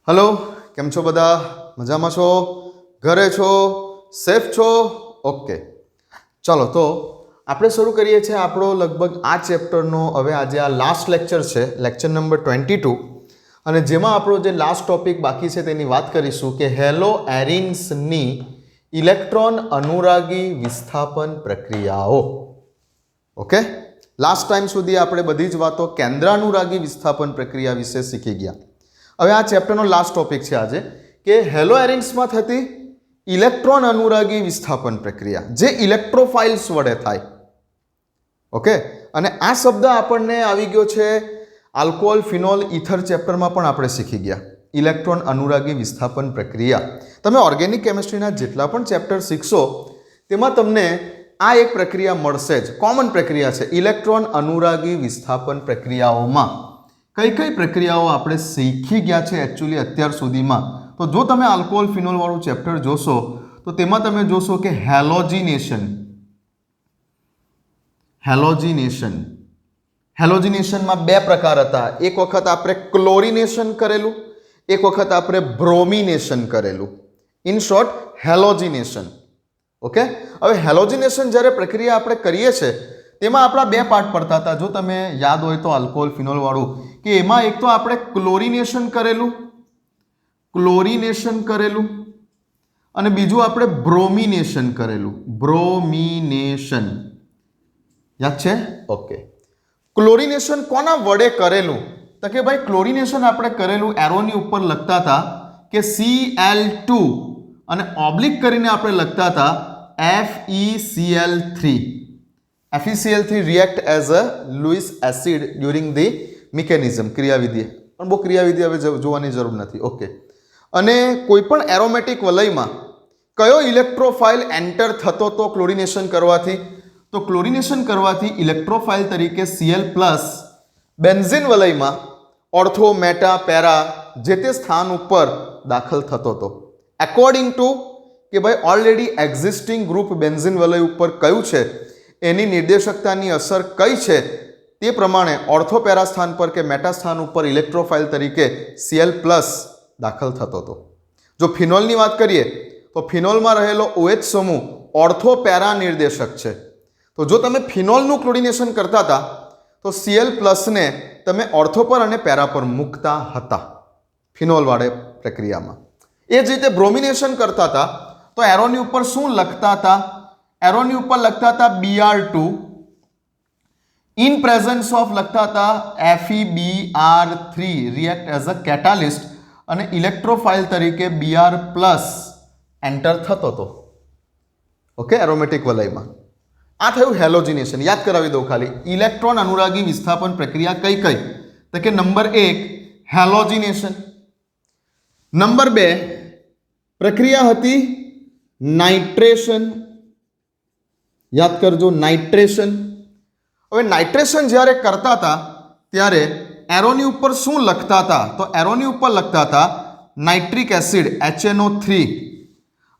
Hello, કેમ છો બધા? મજામાં છો? ઘરે છો? સેફ છો? ઓકે, ચાલો તો આપણે શરૂ કરીએ છીએ આપણો લગભગ આ ચેપ્ટરનો. હવે આજે આ લાસ્ટ લેક્ચર છે, લેક્ચર નંબર 22, અને જેમાં આપણો જે લાસ્ટ ટોપિક બાકી છે તેની વાત કરીશું કે હેલો એરિન્સની ઇલેક્ટ્રોન અનુરાગી વિસ્થાપન પ્રક્રિયાઓ. ઓકે, લાસ્ટ ટાઈમ સુધી આપણે બધી જ વાતો કેન્દ્રાનુરાગી વિસ્થાપન પ્રક્રિયા વિશે શીખી ગયા. હવે આ ચેપ્ટરનો લાસ્ટ ટોપિક છે આજે કે હેલો એરિન્સમાં થતી ઇલેક્ટ્રોન અનુરાગી વિસ્થાપન પ્રક્રિયા, જે ઇલેક્ટ્રોફાઇલ્સ વડે થાય. ઓકે, અને આ શબ્દ આપણને આવી ગયો છે આલ્કોહોલ, ફિનોલ, ઇથર ચેપ્ટરમાં પણ આપણે શીખી ગયા. ઇલેક્ટ્રોન અનુરાગી વિસ્થાપન પ્રક્રિયા. તમે ઓર્ગેનિક કેમિસ્ટ્રીના જેટલા પણ ચેપ્ટર શીખશો તેમાં તમને આ એક પ્રક્રિયા મળશે જ, કોમન પ્રક્રિયા છે. ઇલેક્ટ્રોન અનુરાગી વિસ્થાપન પ્રક્રિયાઓમાં કઈ કઈ પ્રક્રિયાઓ આપણે શીખી ગયા છે એકચ્યુઅલી અત્યાર સુધીમાં. તો જો તમે આલ્કોહોલ ફિનોલ વાળું ચેપ્ટર જોશો તો તેમાં તમે જોશો કે હેલોજિનેશનમાં બે પ્રકાર હતા. એક વખત આપણે ક્લોરિનેશન કરેલું, એક વખત આપણે બ્રોમિનેશન કરેલું. In short halogenation. ઓકે, હવે હેલોજિનેશન જ્યારે પ્રક્રિયા આપણે કરીએ છીએ તેમાં આપણા બે પાર્ટ પડતા હતા. જો તમે યાદ હોય તો આલ્કોહોલ ફિનોલ વાળું, કે એમાં એક તો આપણે ક્લોરિનેશન કરેલું અને બીજું આપણે બ્રોમિનેશન કરેલું. બ્રોમિનેશન યાદ છે? ઓકે, ક્લોરિનેશન કોના વડે કરેલું? તો કે ભાઈ ક્લોરિનેશન આપણે કરેલું એરોની ઉપર લખતા હતા કે Cl2 અને ઓબ્લિક કરીને આપણે લખતા હતા FeCl3. FeCl3 react as a Lewis acid during the mechanism, ક્રિયાવિધિ. પણ બહુ ક્રિયાવિધિ હવે જોવાની જરૂર નથી. ઓકે, અને કોઈ પણ એરોમેટિક વલયમાં કયો ઇલેક્ટ્રોફાઇલ એન્ટર થતો તો ક્લોરિનેશન કરવાથી? તો ક્લોરિનેશન કરવાથી ઇલેક્ટ્રોફાઇલ તરીકે Cl+ બેન્ઝીન વલયમાં ઓર્થો, મેટા, પેરા જે તે સ્થાન ઉપર દાખલ થતો હતો. એકોર્ડિંગ ટુ કે ભાઈ ઓલરેડી એક્ઝિસ્ટિંગ ગ્રુપ બેન્ઝીન વલય ઉપર કયું છે, એની નિર્દેશકતાની અસર કઈ છે, તે પ્રમાણે ઓર્થોપેરા સ્થાન પર કે મેટા સ્થાન ઉપર ઇલેક્ટ્રોફાઇલ તરીકે Cl+ દાખલ થતો હતો. જો ફિનોલની વાત કરીએ તો ફિનોલમાં રહેલો OH સમૂહ ઓર્થોપેરા નિર્દેશક છે. તો જો તમે ફિનોલનું ક્લોરિનેશન કરતા હતા તો Cl+ ને તમે ઓર્થો પર અને પેરા પર મૂકતા હતા ફિનોલ વાળે પ્રક્રિયામાં. એ જ રીતે બ્રોમિનેશન કરતા હતા તો એરોની ઉપર શું લખતા હતા? એરોની ઉપર લખતા હતા Br2, ઇન પ્રેઝન્સ ઓફ લખતા હતા FeBr3 react as a catalyst અને ઇલેક્ટ્રોફાઇલ તરીકે Br+ એન્ટર થતો હતો. ઓકે, એરોમેટિક વલયમાં. આ થયું હેલોજિનેશન. યાદ કરાવી દઉં ખાલી, ઇલેક્ટ્રોન અનુરાગી વિસ્થાપન પ્રક્રિયા કઈ કઈ? તો કે નંબર 1 હેલોજિનેશન, નંબર 2 પ્રક્રિયા હતી નાઇટ્રેશન. યાદ કરજો, નાઇટ્રેશન. હવે નાઇટ્રેશન જ્યારે કરતા હતા ત્યારે એરોની ઉપર શું લખતા હતા? તો એરોની ઉપર લખતા હતા નાઇટ્રિક એસિડ HNO3,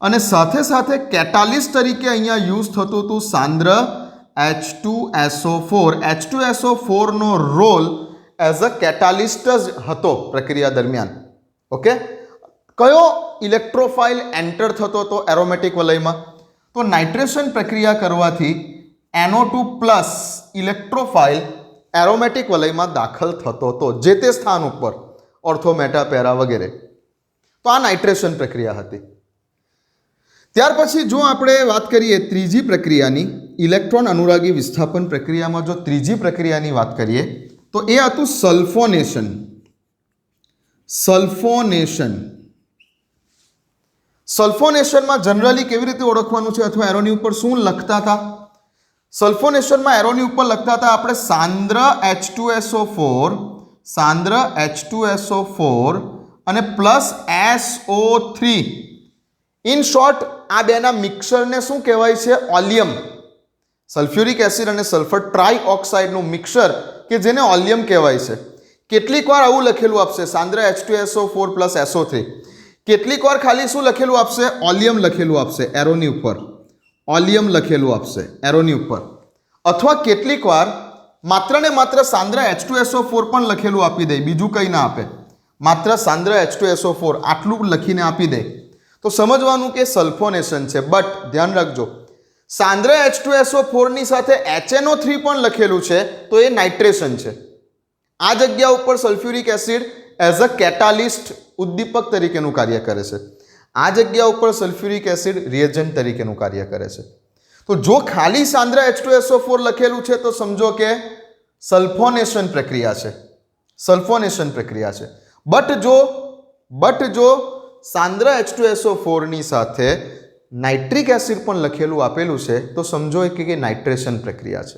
અને સાથે સાથે કેટાલિસ્ટ તરીકે અહીંયા યુઝ થતું હતું સાંદ્ર H2SO4. H2SO4 નો રોલ એઝ અ કેટાલિસ્ટ જ હતો પ્રક્રિયા દરમિયાન. ઓકે, કયો ઇલેક્ટ્રોફાઇલ એન્ટર થતો હતો એરોમેટિક વલયમાં? તો નાઇટ્રેશન પ્રક્રિયા કરવાથી NO2+ ઇલેક્ટ્રોફાઇલ એરોમેટિક વલયમાં દાખલ થતો હતો જે તે સ્થાન ઉપર, ઓર્થો, મેટા, પેરા વગેરે. તો આ નાઇટ્રેશન પ્રક્રિયા હતી. ત્યાર પછી જો આપણે વાત કરીએ ત્રીજી પ્રક્રિયાની, ઇલેક્ટ્રોન અનુરાગી વિસ્થાપન પ્રક્રિયામાં જો ત્રીજી પ્રક્રિયાની વાત કરીએ તો એ હતું સલ્ફોનેશન. સલ્ફોનેશનમાં જનરલી કેવી રીતે ઓળખવાનું છે, અથવા એરોની ઉપર શું લખતા હતા? સલ્ફોનેશનમાં એરોની ઉપર લખતા હતા આપણે સાંદ્ર H2SO4 અને +SO3. ઇન શોર્ટ આ બેના મિક્સરને શું કહેવાય છે? ઓલિયમ. સલ્ફ્યુરિક એસિડ અને સલ્ફર ટ્રાઇઓક્સાઇડનું મિક્સર કે જેને ઓલિયમ કહેવાય છે. કેટલીક વાર આવું લખેલું આપશે સાંદ્ર H2SO4 + SO3. કેટલીક વાર ખાલી શું લખેલું આપશે? ઓલિયમ લખેલું આપશે એરોની ઉપર. ઓલિયમ લખેલું આપશે એરોની ઉપર. અથવા કેટલીક વાર માત્ર ને માત્ર સાંદ્ર H2SO4 પણ લખેલું આપી દે, બીજું કંઈ ના આપે. માત્ર સાંદ્ર H2SO4 આટલું લખીને આપી દે તો સમજવાનું કે સલ્ફોનેશન છે. બટ ધ્યાન રાખજો, સાંદ્ર H2SO4 ની સાથે HNO3 પણ લખેલું છે તો એ નાઇટ્રેશન છે. આ જગ્યા ઉપર sulphuric acid as a catalyst ઉદ્દીપક તરીકેનું કાર્ય કરે છે. આ જગ્યા ઉપર સલ્ફ્યુરિક એસિડ રિએજન્ટ તરીકેનું કાર્ય કરે છે. તો જો ખાલી સાંદ્ર H2SO4 લખેલું છે તો સમજો કે સલ્ફોનેશન પ્રક્રિયા છે, સલ્ફોનેશન પ્રક્રિયા છે. બટ જો સાંદ્ર H2SO4 ની સાથે નાઇટ્રિક એસિડ પણ લખેલું આપેલું છે તો સમજો કે નાઇટ્રેશન પ્રક્રિયા છે.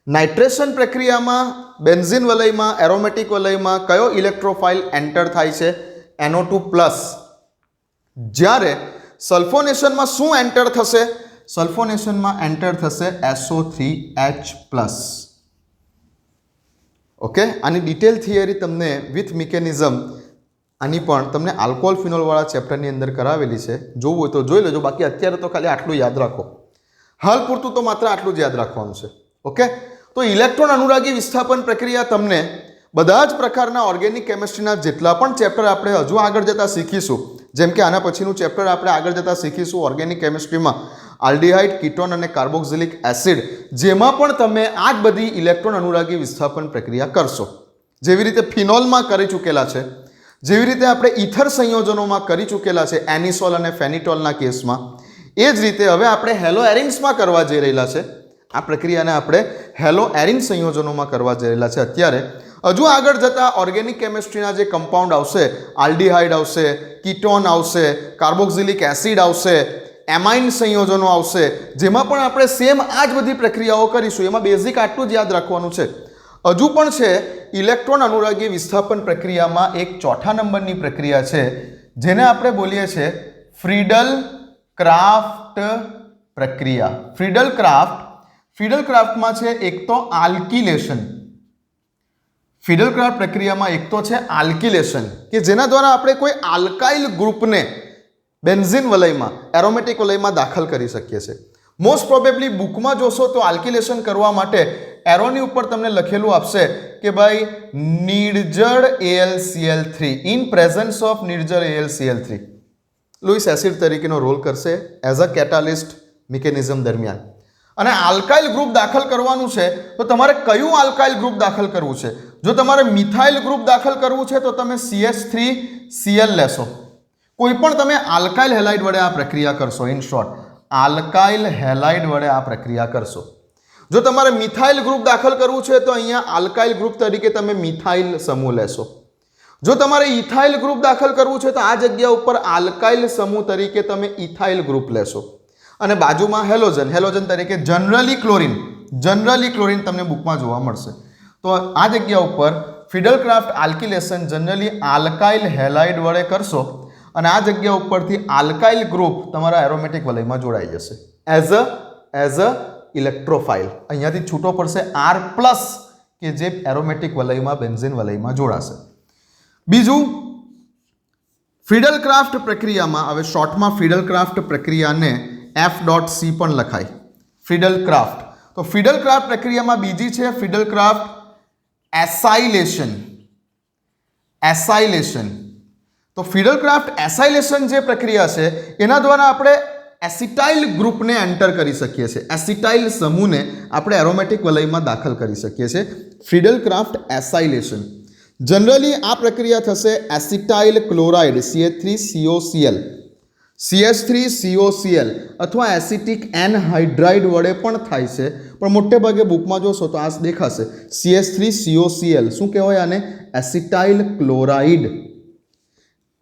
નાઇટ્રેશન પ્રક્રિયામાં બેન્ઝીન વલયમાં, એરોમેટિક વલયમાં કયો ઇલેક્ટ્રોફાઇલ એન્ટર થાય છે? NO2+. જ્યારે સલ્ફોનેશનમાં શું એન્ટર થશે? સલ્ફોનેશનમાં એન્ટર થશે SO3H+. ઓકે, આની ડિટેલ થિયરી તમને વિથ મિકેનિઝમ આની પણ તમને આલ્કોહોલ ફિનોલવાળા ચેપ્ટરની અંદર કરાવેલી છે. જોવું હોય તો જોઈ લેજો. બાકી અત્યારે તો ખાલી આટલું યાદ રાખો. હાલ પૂરતું તો માત્ર આટલું જ યાદ રાખવાનું છે. ઓકે, તો ઇલેક્ટ્રોન અનુરાગી વિસ્થાપન પ્રક્રિયા તમને બધા જ પ્રકારના ઓર્ગેનિક કેમિસ્ટ્રીના જેટલા પણ ચેપ્ટર આપણે હજુ આગળ જતાં શીખીશું, જેમ કે આના પછીનું ચેપ્ટર આપણે આગળ જતાં શીખીશું ઓર્ગેનિક કેમિસ્ટ્રીમાં આલ્ડીહાઇડ, કીટોન અને કાર્બોક્સિલિક એસિડ, જેમાં પણ તમે આ જ બધી ઇલેક્ટ્રોન અનુરાગી વિસ્થાપન પ્રક્રિયા કરશો. જેવી રીતે ફિનોલમાં કરી ચૂકેલા છે, જેવી રીતે આપણે ઇથર સંયોજનોમાં કરી ચૂકેલા છે એનિસોલ અને ફેનિટોલના કેસમાં, એ જ રીતે હવે આપણે હેલો એરિન્સમાં કરવા જઈ રહેલા છે. આ પ્રક્રિયાને આપણે હેલો એરિન સંયોજનોમાં કરવા જઈ રહેલા છે. અત્યારે હજુ આગળ જતા ઓર્ગેનિક કેમિસ્ટ્રીના જે કમ્પાઉન્ડ આવશે, આલ્ડીહાઇડ આવશે, કીટોન આવશે, કાર્બોક્સિલિક એસિડ આવશે, એમાઇન સંયોજનો આવશે, જેમાં પણ આપણે સેમ આ જ બધી પ્રક્રિયાઓ કરીશું. એમાં બેઝિક આટલું જ યાદ રાખવાનું છે. હજુ પણ છે ઇલેક્ટ્રોન અનુરાગી વિસ્થાપન પ્રક્રિયામાં એક ચોથા નંબરની પ્રક્રિયા છે જેને આપણે બોલીએ છીએ ફ્રીડલ ક્રાફ્ટ પ્રક્રિયા. ફ્રીડલ ક્રાફ્ટમાં છે એક તો આલ્કિલેશન. ફ્રીડલ ક્રાફ્ટ પ્રક્રિયામાં એક તો છે આલ્કિલેશન કે જેના દ્વારા આપણે કોઈ આલ્કાઇલ ગ્રુપને બેન્ઝીન વલયમાં, એરોમેટિક વલયમાં દાખલ કરી શકીએ છીએ. મોસ્ટ પ્રોબેબલી બુકમાં જોશો તો આલ્કિલેશન કરવા માટે એરોની ઉપર તમને લખેલું આપશે કે ભાઈ નિર્જળ AlCl3 ઇન પ્રેઝન્સ ઓફ નિર્જળ AlCl3 લુઈસ એસિડ તરીકેનો રોલ કરશે એઝ અ કેટાલિસ્ટ મિકેનિઝમ દરમિયાન. અને આલ્કાઇલ ગ્રુપ દાખલ કરવાનું છે તો તમારે કયું આલ્કાઇલ ગ્રુપ દાખલ કરવું છે? જો તમારે મિથાઇલ ગ્રુપ દાખલ કરવું છે તો તમે CH3Cl લેશો. કોઈ પણ તમે આલ્કાઇલ હેલાઇડ વડે આ પ્રક્રિયા કરશો. ઇન શોર્ટ, આલ્કાઇલ હેલાઇડ વડે આ પ્રક્રિયા કરશો. જો તમારે મિથાઇલ ગ્રુપ દાખલ કરવું છે તો અહીંયા આલ્કાઇલ ગ્રુપ તરીકે તમે મિથાઇલ સમૂહ લેશો. જો તમારે ઇથાઇલ ગ્રુપ દાખલ કરવું છે તો આ જગ્યા ઉપર આલ્કાઇલ સમૂહ તરીકે તમે ઇથાઇલ ગ્રુપ લેશો. અને બાજુમાં હેલોજન તરીકે જનરલી ક્લોરીન તમને બુકમાં જોવા મળશે. તો આ જગ્યા ઉપર ફ્રીડલ ક્રાફ્ટ આલ્કિલેશન જનરલી આલ્કાઇલ હેલાઇડ વડે કરશો અને આ જગ્યા ઉપરથી આલ્કાઇલ ગ્રુપ તમારા એરોમેટિક વલયમાં જોડાઈ જશે એઝ અ ઇલેક્ટ્રોફાઇલ. અહીંયાથી છૂટો પડશે R+ કે જે એરોમેટિક વલયમાં, બેન્ઝીન વલયમાં જોડાશે. બીજું, ફ્રીડલ ક્રાફ્ટ પ્રક્રિયામાં, હવે શોર્ટમાં ફ્રીડલ ક્રાફ્ટ પ્રક્રિયાને F.C પણ લખાય. ફ્રીડલ ક્રાફ્ટ. તો ફ્રીડલ ક્રાફ્ટ પ્રક્રિયામાં બીજી છે ફ્રીડલ ક્રાફ્ટ એસાઇલેશન. તો ફ્રીડલ ક્રાફ્ટ એસાઇલેશન જે પ્રક્રિયા છે એના દ્વારા આપણે એસિટાઇલ ગ્રુપને એન્ટર કરી શકીએ છીએ. એસિટાઇલ સમૂહને આપણે એરોમેટિક વલયમાં દાખલ કરી શકીએ છીએ. ફ્રીડલ ક્રાફ્ટ એસાઇલેશન. જનરલી આ પ્રક્રિયા થશે એસિટાઇલ ક્લોરાઇડ CH3COCl અથવા એસિટિક એનહાઇડ્રાઇડ વડે પણ થાય છે, પણ મોટે ભાગે બુકમાં જોશો તો આ દેખાશે CH3COCl. શું કહેવાય આને? Acetyl chloride.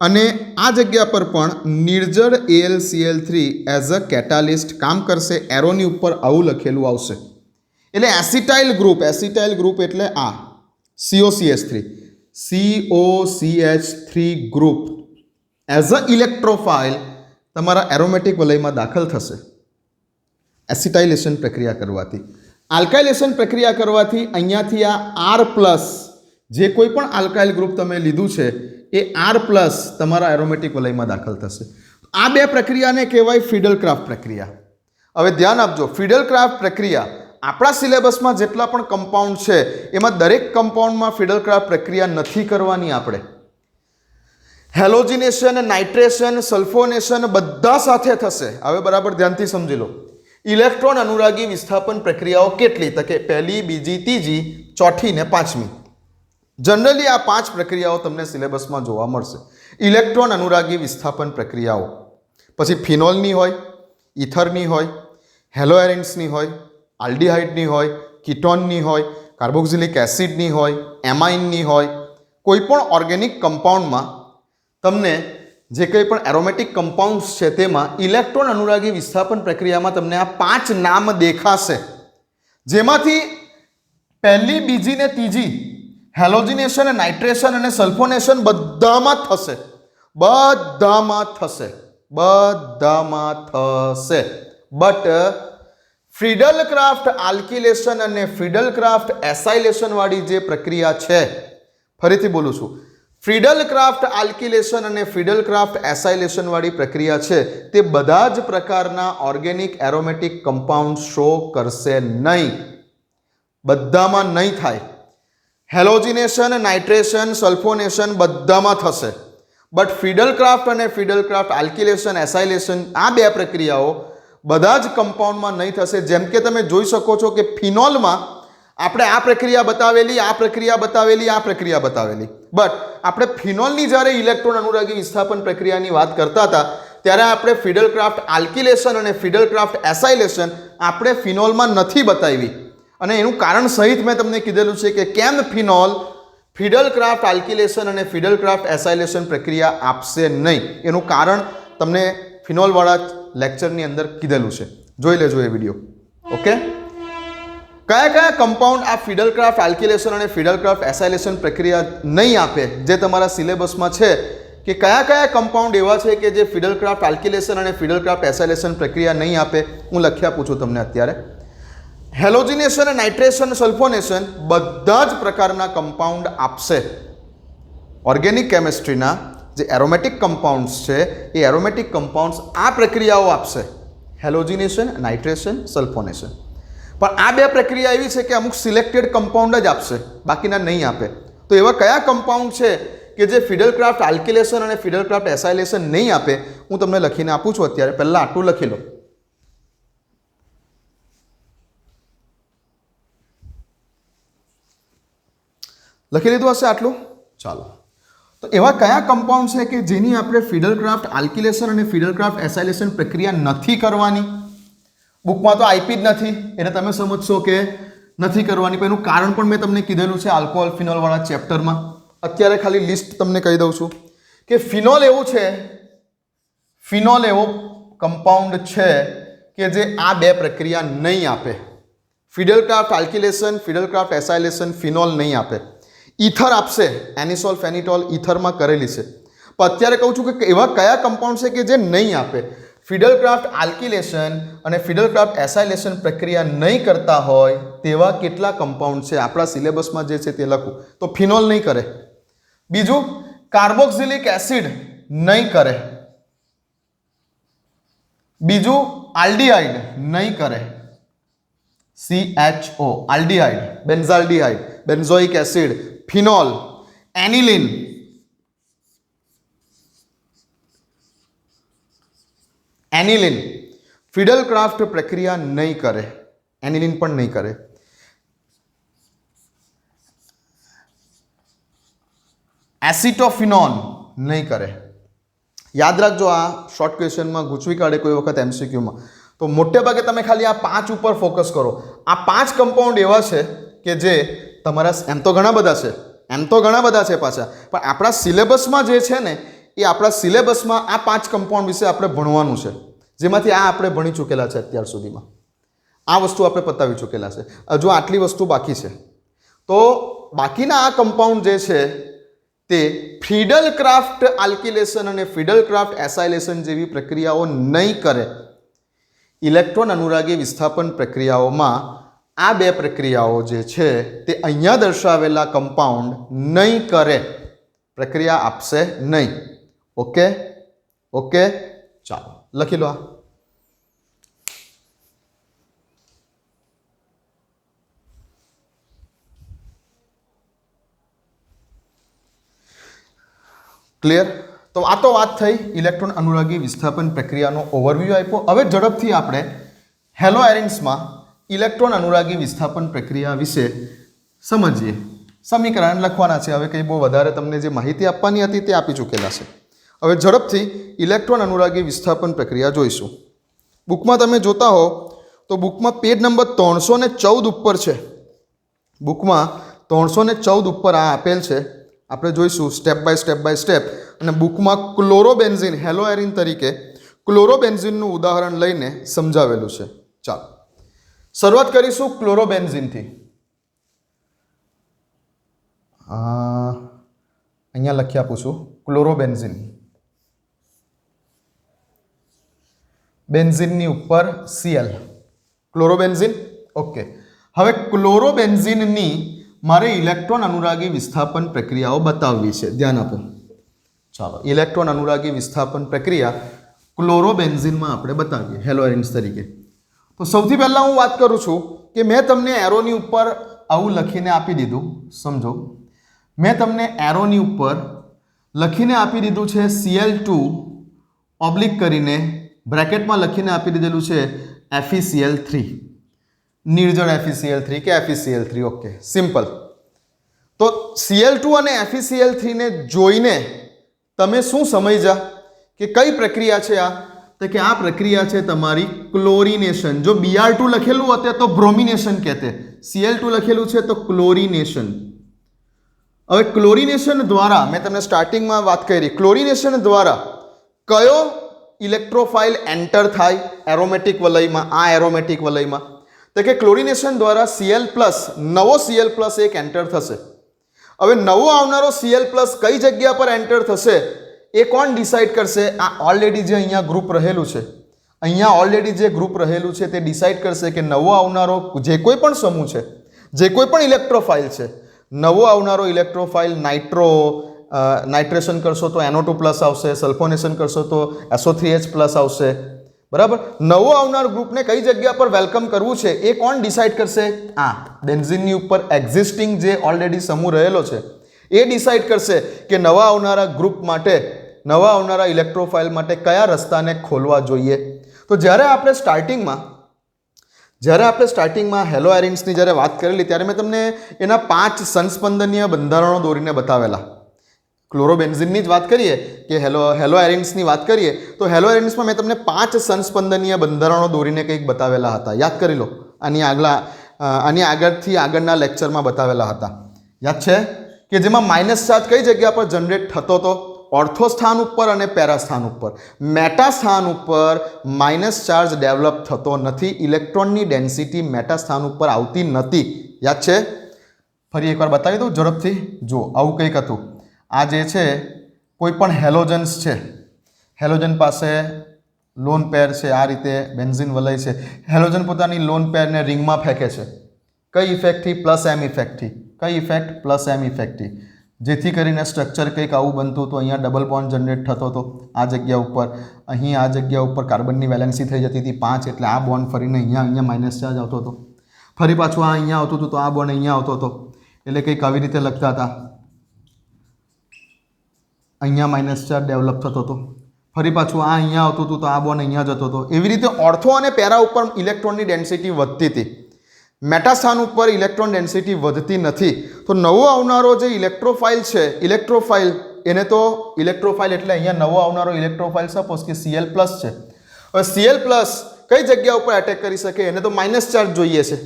અને આ જગ્યા પર પણ નિર્જળ AlCl3 એઝ અ કેટાલિસ્ટ કામ કરશે. એરોની ઉપર આવું લખેલું આવશે. એટલે એસિટાઇલ ગ્રુપ એટલે આ COCH3 group as a electrophile તમારા એરોમેટિક વલયમાં દાખલ થશે એસિટાઇલેશન પ્રક્રિયા કરવાથી. આલ્કાઇલેશન પ્રક્રિયા કરવાથી અહીંયાથી આ R+, જે કોઈ પણ આલ્કાઇલ ગ્રુપ તમે લીધું છે એ R+ તમારા એરોમેટિક વલયમાં દાખલ થશે. આ બે પ્રક્રિયાને કહેવાય ફ્રીડલ ક્રાફ્ટ પ્રક્રિયા. હવે ધ્યાન આપજો, ફ્રીડલ ક્રાફ્ટ પ્રક્રિયા આપણા સિલેબસમાં જેટલા પણ કમ્પાઉન્ડ છે એમાં દરેક કમ્પાઉન્ડમાં ફ્રીડલ ક્રાફ્ટ પ્રક્રિયા નથી કરવાની આપણે. હેલોજિનેશન, નાઇટ્રેશન, સલ્ફોનેશન બધા સાથે થશે. હવે બરાબર ધ્યાનથી સમજી લો. ઇલેક્ટ્રોન અનુરાગી વિસ્થાપન પ્રક્રિયાઓ કેટલી? તો કે પહેલી, બીજી, ત્રીજી, ચોથી ને પાંચમી. જનરલી આ 5 પ્રક્રિયાઓ તમને સિલેબસમાં જોવા મળશે. ઇલેક્ટ્રોન અનુરાગી વિસ્થાપન પ્રક્રિયાઓ. પછી ફિનોલની હોય, ઇથરની હોય, હેલોએરિન્સની હોય, આલ્ડીહાઇડની હોય, કીટોનની હોય, કાર્બોક્સિલિક એસિડની હોય, એમાઇનની હોય. કોઈ પણ ઓર્ગેનિક કમ્પાઉન્ડમાં તમને જે કંઈ પણ એરોમેટિક કમ્પાઉન્ડ્સ છે તેમાં ઇલેક્ટ્રોન અનુરાગી વિસ્થાપન પ્રક્રિયામાં તમને આ 5 નામ દેખાશે, જેમાંથી પહેલી, બીજી ને ત્રીજી હેલોજિનેશન, નાઇટ્રેશન અને સલ્ફોનેશન બધામાં થશે. બધામાં થશે. બટ ફ્રીડલ ક્રાફ્ટ આલ્કિલેશન અને ફ્રીડલ ક્રાફ્ટ એસાઇલેશન વાળી જે પ્રક્રિયા છે, ફરીથી બોલું છું, ફ્રીડલ ક્રાફ્ટ આલ્કિલેશન અને ફ્રીડલ ક્રાફ્ટ એસાઇલેશન વાળી પ્રક્રિયા છે તે બધા જ પ્રકારના ઓર્ગેનિક એરોમેટિક કમ્પાઉન્ડ શો કરશે નહીં. બધામાં નહીં થાય. હેલોજિનેશન, નાઇટ્રેશન, સલ્ફોનેશન બધામાં થશે. બટ ફ્રીડલ ક્રાફ્ટ અને ફ્રીડલ ક્રાફ્ટ આલ્કિલેશન, એસાઇલેશન આ 2 પ્રક્રિયાઓ બધા જ કમ્પાઉન્ડમાં નહીં થશે. જેમ કે તમે જોઈ શકો છો કે ફિનોલમાં આપણે આ પ્રક્રિયા બતાવેલી, આ પ્રક્રિયા બતાવેલી, આ પ્રક્રિયા બતાવેલી. બટ આપણે ફિનોલની જ્યારે ઇલેક્ટ્રોન અનુરાગી વિસ્થાપન પ્રક્રિયાની વાત કરતા હતા ત્યારે આપણે ફ્રીડલ ક્રાફ્ટ આલ્કિલેશન અને ફ્રીડલ ક્રાફ્ટ એસાઇલેશન આપણે ફિનોલમાં નથી બતાવી. અને એનું કારણ સહિત મેં તમને કીધેલું છે કે કેમ ફિનોલ ફ્રીડલ ક્રાફ્ટ આલ્કિલેશન અને ફ્રીડલ ક્રાફ્ટ એસાઇલેશન પ્રક્રિયા આપશે નહીં. એનું કારણ તમને ફિનોલવાળા લેક્ચરની અંદર કીધેલું છે. જોઈ લેજો એ વિડીયો. ઓકે. કયા કયા કમ્પાઉન્ડ આ ફ્રીડલ ક્રાફ્ટ આલ્કિલેશન અને ફ્રીડલ ક્રાફ્ટ એસાઇલેશન પ્રક્રિયા નહીં આપે, જે તમારા સિલેબસમાં છે કે કયા કયા કમ્પાઉન્ડ એવા છે કે જે ફ્રીડલ ક્રાફ્ટ આલ્કિલેશન અને ફ્રીડલ ક્રાફ્ટ એસાઇલેશન પ્રક્રિયા નહીં આપે, હું લખી આપું છું તમને અત્યારે. હેલોજિનેશન, નાઇટ્રેશન, સલ્ફોનેશન બધા જ પ્રકારના કમ્પાઉન્ડ આપશે. ઓર્ગેનિક કેમિસ્ટ્રીના જે એરોમેટિક કમ્પાઉન્ડ્સ છે એ એરોમેટિક કમ્પાઉન્ડ્સ આ પ્રક્રિયાઓ આપશે. Halogenation, nitration, સલ્ફોનેશન. પણ આ 2 પ્રક્રિયા એવી છે કે અમુક સિલેક્ટેડ કમ્પાઉન્ડ જ આપશે, બાકીના નહીં આપે. તો એવા કયા કમ્પાઉન્ડ છે કે જે ફ્રીડલ ક્રાફ્ટ આલ્કિલેશન અને ફ્રીડલ ક્રાફ્ટ એસાઇલેશન નહીં આપે, હું તમને લખીને આપું છું અત્યારે. પહેલા આટલું લખી લો. લખી લીધું હશે આટલું? ચાલો. તો એવા કયા કમ્પાઉન્ડ છે કે જેની આપણે ફ્રીડલ ક્રાફ્ટ આલ્કિલેશન અને ફ્રીડલ ક્રાફ્ટ એસાઇલેશન પ્રક્રિયા નથી કરવાની? બુકમાં તો આપી જ નથી એટલે તમે સમજશો કે નથી કરવાની. પણ એનું કારણ પણ મેં તમને કીધેલું છે આલ્કોહોલ ફિનોલવાળા ચેપ્ટરમાં. અત્યારે ખાલી લિસ્ટ તમને કહી દઉં છું કે ફિનોલ એવું છે, ફિનોલ એવો કમ્પાઉન્ડ છે કે જે આ 2 પ્રક્રિયા નહીં આપે. ફ્રીડલ ક્રાફ્ટ આલ્કિલેશન, ફ્રીડલ ક્રાફ્ટ એસાઇલેશન ફિનોલ નહીં આપે. ઇથર આપશે, એનિસોલ, ફેનિટોલ ઇથરમાં કરેલી છે. પણ અત્યારે કહું છું કે એવા કયા કમ્પાઉન્ડ છે કે જે નહીં આપે. ફ્રીડલ ક્રાફ્ટ આલ્કિલેશન અને ફ્રીડલ ક્રાફ્ટ એસાઇલેશન પ્રક્રિયા નહીં કરતા હોય તેવા કેટલા કમ્પાઉન્ડ છે આપણા સિલેબસમાં જે છે તે લખું. તો ફિનોલ નહીં કરે. બીજું કાર્બોક્સિલિક એસિડ નહીં કરે. બીજું આલ્ડીહાઇડ નહીં કરે. CHO aldehyde, benzaldehyde, benzoic acid, phenol, aniline, aniline Friedel Crafts પ્રક્રિયા નહીં કરે. એનિલિન પણ નહીં કરે. એસિટોફિનોન નહીં કરે. યાદ રાખજો, આ શોર્ટ ક્વેશ્ચનમાં ગૂંચવી કાઢે કોઈ વખત MCQમાં. તો મોટે ભાગે તમે ખાલી આ 5 ઉપર ફોકસ કરો. આ 5 કમ્પાઉન્ડ એવા છે કે જે તમારા, એમ તો ઘણા બધા છે પાછા, પણ આપણા સિલેબસમાં જે છે ને એ આપણા સિલેબસમાં આ 5 કમ્પાઉન્ડ વિશે આપણે ભણવાનું છે, જેમાંથી આ આપણે ભણી ચૂકેલા છે અત્યાર સુધીમાં. આ વસ્તુ આપણે પતાવી ચૂકેલા છે. હજુ આટલી વસ્તુ બાકી છે. તો બાકીના આ કમ્પાઉન્ડ જે છે તે ફ્રીડલ ક્રાફ્ટ આલ્કિલેશન અને ફ્રીડલ ક્રાફ્ટ એસાઇલેશન જેવી પ્રક્રિયાઓ નહીં કરે. ઇલેક્ટ્રોન અનુરાગી વિસ્થાપન પ્રક્રિયાઓમાં આ 2 પ્રક્રિયાઓ જે છે તે અહીંયા દર્શાવેલા કમ્પાઉન્ડ નહીં કરે, પ્રક્રિયા આપશે નહીં. ઓકે ઓકે, ચાલો લખી લો. ક્લિયર? તો આ તો વાત થઈ ઇલેક્ટ્રોન અનુરાગી વિસ્થાપન પ્રક્રિયાનો ઓવરવ્યૂ આપ્યો. હવે ઝડપથી આપણે હેલો એરિન્સમાં ઇલેક્ટ્રોન અનુરાગી વિસ્થાપન પ્રક્રિયા વિશે સમજીએ. સમીકરણ લખવાના છે. હવે કંઈ બહુ વધારે તમને જે માહિતી આપવાની હતી તે આપી ચૂકેલા છે. હવે ઝડપથી ઇલેક્ટ્રોન અનુરાગી વિસ્થાપન પ્રક્રિયા જોઈશું. બુકમાં તમે જોતા હો તો બુકમાં પેજ નંબર 314 ઉપર છે. બુકમાં 314 ઉપર આ આપેલ છે. આપણે જોઈશું સ્ટેપ બાય સ્ટેપ. અને બુકમાં ક્લોરોબેન્ઝિન હેલો એરિન તરીકે ક્લોરોબેન્ઝિનનું ઉદાહરણ લઈને સમજાવેલું છે. ચાલો શરૂઆત કરીશું ક્લોરોબેન્ઝિનથી. અહીંયા લખી આપું છું ક્લોરોબેન્ઝિન. બેન્ઝિનની ઉપર Cl ક્લોરોબેન્ઝિન. ઓકે, હવે ક્લોરોબેન્ઝિનની મારે ઇલેક્ટ્રોન અનુરાગી વિસ્થાપન પ્રક્રિયાઓ બતાવવી છે. ધ્યાન આપો. ચાલો ઇલેક્ટ્રોન અનુરાગી વિસ્થાપન પ્રક્રિયા ક્લોરોબેન્ઝિનમાં આપણે બતાવીએ હેલો એરિન્સ તરીકે. તો સૌથી પહેલાં હું વાત કરું છું કે મેં તમને એરોની ઉપર આવું લખીને આપી દીધું. સમજો, મેં તમને એરોની ઉપર લખીને આપી દીધું છે Cl2 ઓબ્લિક કરીને બ્રેકેટમાં લખીને આપી દીધેલું છે FeCl3, નિર્જળ FeCl3 કે FeCl3. Okay, simple. તો Cl2 અને FeCl3 ને જોઈને તમે શું સમજ્યા કે કઈ પ્રક્રિયા છે આ? તો કે આ પ્રક્રિયા છે તમારી ક્લોરિનેશન. જો Br2 લખેલું હોતે તો બ્રોમિનેશન કહેતે, Cl2 લખેલું છે તો ક્લોરિનેશન. હવે ક્લોરિનેશન દ્વારા મેં તમને સ્ટાર્ટિંગમાં વાત કરી, ક્લોરિનેશન દ્વારા કયો ઇલેક્ટ્રોફાઇલ એન્ટર થાય એરોમેટિક વલયમાં? આ એરોમેટિક વલયમાં તો કે ક્લોરિનેશન દ્વારા Cl+, નવો Cl+ એક એન્ટર થશે. હવે નવો આવનારો Cl+ કઈ જગ્યા પર એન્ટર થશે એ કોણ ડિસાઇડ કરશે? આ ઓલરેડી જે અહીંયા ગ્રુપ રહેલું છે, અહીંયા ઓલરેડી જે ગ્રુપ રહેલું છે તે ડિસાઇડ કરશે કે નવો આવનારો જે કોઈ પણ સમૂહ છે, જે કોઈ પણ ઇલેક્ટ્રોફાઇલ છે, નવો આવનારો ઇલેક્ટ્રોફાઇલ નાઇટ્રેશન કરશો તો NO2+ આવશે, સલ્ફોનેશન કરશો તો SO3H+ આવશે. બરાબર, નવો આવનાર ગ્રુપને કઈ જગ્યા પર વેલકમ કરવું છે એ કોણ ડિસાઇડ કરશે? આ બેન્ઝિનની ઉપર એક્ઝિસ્ટિંગ જે ઓલરેડી સમૂહ રહેલો છે એ ડિસાઇડ કરશે કે નવા આવનારા ગ્રુપ માટે, નવા આવનારા ઇલેક્ટ્રોફાઇલ માટે કયા રસ્તાને ખોલવા જોઈએ. તો જ્યારે આપણે સ્ટાર્ટિંગમાં હેલો એરિન્સની જ્યારે વાત કરેલી ત્યારે મેં તમને એના 5 સંસ્પંદનીય બંધારણો દોરીને બતાવેલા. ક્લોરોબેન્ઝિનની જ વાત કરીએ કે હેલો એરિન્સની વાત કરીએ તો હેલો એરિન્સમાં મેં તમને 5 સંસ્પંદનીય બંધારણો દોરીને કંઈક બતાવેલા હતા. યાદ કરી લો. આની આગળથી આગળના લેક્ચરમાં બતાવેલા હતા. યાદ છે કે જેમાં માઇનસ ચાર્જ કઈ જગ્યા પર જનરેટ થતો હતો? ઓર્થો સ્થાન ઉપર અને પેરા સ્થાન ઉપર. મેટા સ્થાન ઉપર માઇનસ ચાર્જ ડેવલપ થતો નથી. ઇલેક્ટ્રોનની ડેન્સિટી મેટા સ્થાન ઉપર આવતી નથી. યાદ છે? ફરી એકવાર બતાવી દઉં ઝડપથી. જો આવું કંઈક હતું. આ જે છે કોઈ પણ હેલોજન્સ છે, હેલોજન પાસે લોન પેર છે, આ રીતે બેન્ઝિન વલય છે. હેલોજન પોતાની લોન પેરને રિંગમાં ફેંકે છે. કઈ ઇફેક્ટથી? +m ઇફેક્ટથી. કઈ ઇફેક્ટ? +m ઇફેક્ટથી. જેથી કરીને સ્ટ્રક્ચર કંઈક આવું બનતું હતું. અહીંયા ડબલ બોન્ડ જનરેટ થતો હતો આ જગ્યા ઉપર. અહીં આ જગ્યા ઉપર કાર્બનની વેલેન્સી થઈ જતી હતી 5, એટલે આ બોન્ડ ફરીને અહીંયા માઇનસ ચાર્જ આવતો હતો. ફરી પાછું આ અહીંયા આવતું હતું તો આ બોન્ડ અહીંયા આવતો હતો. એટલે કંઈક આવી રીતે લખતા હતા. અહીંયા માઇનસ ચાર્જ ડેવલપ થતો હતો. ફરી પાછું આ અહીંયા આવતું હતું તો આ બોન્ડ અહીંયા જતો હતો. એવી રીતે ઓર્થો અને પેરા ઉપર ઇલેક્ટ્રોનની ડેન્સિટી વધતી હતી. મેટા સ્થાન ઉપર ઇલેક્ટ્રોન ડેન્સિટી વધતી નથી. તો નવો આવનારો જે ઇલેક્ટ્રોફાઇલ છે, ઇલેક્ટ્રોફાઇલ એને તો ઇલેક્ટ્રોફાઇલ એટલે અહીંયા નવો આવનારો ઇલેક્ટ્રોફાઇલ સપોઝ કે Cl+ છે. હવે Cl+ કઈ જગ્યા ઉપર એટેક કરી શકે? એને તો માઇનસ ચાર્જ જોઈએ છે.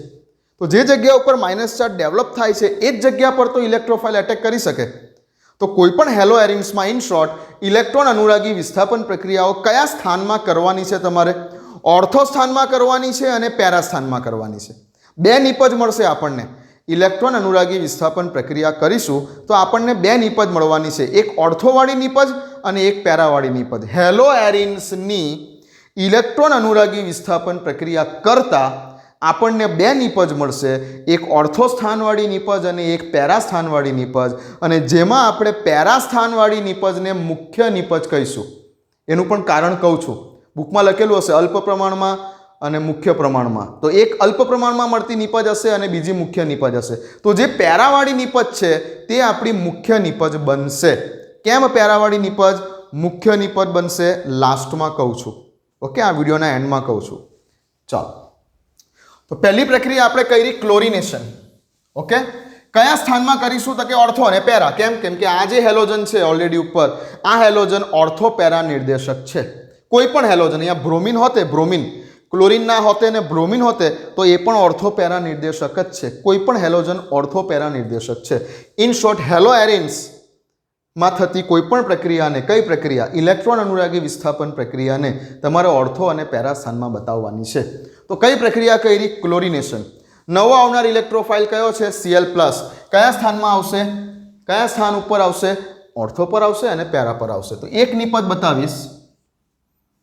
તો જે જગ્યા ઉપર માઇનસ ચાર્જ ડેવલપ થાય છે એ જ જગ્યા પર તો ઇલેક્ટ્રોફાઇલ એટેક કરી શકે. તો કોઈ પણ હેલો એરિન્સમાં ઇન શોર્ટ ઇલેક્ટ્રોન અનુરાગી વિસ્થાપન પ્રક્રિયાઓ કયા સ્થાનમાં કરવાની છે? તમારે ઓર્થો સ્થાનમાં કરવાની છે અને પેરા સ્થાનમાં કરવાની છે. 2 નિપજ મળશે આપણને. ઇલેક્ટ્રોન અનુરાગી વિસ્થાપન પ્રક્રિયા કરીશું તો આપણને 2 નિપજ મળવાની છે. એક ઓર્થોવાળી નિપજ અને એક પેરાવાળી નિપજ. હેલો એરિન્સની ઇલેક્ટ્રોન અનુરાગી વિસ્થાપન પ્રક્રિયા કરતા આપણને 2 નિપજ મળશે. એક ઓર્થો સ્થાનવાળી નિપજ અને એક પેરા સ્થાનવાળી નિપજ. અને જેમાં આપણે પેરા સ્થાનવાળી નિપજને મુખ્ય નિપજ કહીશું. એનું પણ કારણ કહું છું. બુકમાં લખેલું હશે અલ્પ પ્રમાણમાં અને મુખ્ય પ્રમાણમાં. તો એક અલ્પ પ્રમાણમાં મળતી નિપજ હશે અને બીજી મુખ્ય નિપજ હશે. તો જે પેરાવાળી નિપજ છે તે આપણી મુખ્ય નિપજ બનશે. કેમ પેરાવાળી નિપજ? મુખ્ય નિપજ બનશે લાસ્ટમાં કહું છું. ઓકે, આ વિડીયોના એન્ડમાં કહું છું. ચાલો, તો પહેલી પ્રક્રિયા આપણે કરી ક્લોરિનેશન. ઓકે, કયા સ્થાનમાં કરીશું તો કે ઓર્થો અને પેરા. કેમ કે આ જે હેલોજન છે ઓલરેડી ઉપર, આ હેલોજન ઓર્થો પેરા નિર્દેશક છે. કોઈ પણ હેલોજન, અહીંયા બ્રોમિન હોતે, બ્રોમિન ક્લોરિન ના હોતે ને બ્રોમિન હોતે તો એ પણ ઓર્થો પેરા નિર્દેશક જ છે. કોઈ પણ હેલોજન ઓર્થો પેરા નિર્દેશક છે. ઇન શોર્ટ, હેલો એરિન્સ માં થતી કોઈ પણ પ્રક્રિયાને, કઈ પ્રક્રિયા, ઇલેક્ટ્રોન અનુરાગી વિસ્થાપન પ્રક્રિયાને તમારે ઓર્થો અને પેરા સ્થાનમાં બતાવવાની છે. તો કઈ પ્રક્રિયા કરી? ક્લોરિનેશન. નવો આવનાર ઇલેક્ટ્રોફાઇલ કયો છે? Cl+. કયા સ્થાનમાં આવશે? કયા સ્થાન ઉપર આવશે? ઓર્થો પર આવશે અને પેરા પર આવશે. તો એક નિપજ બતાવીશ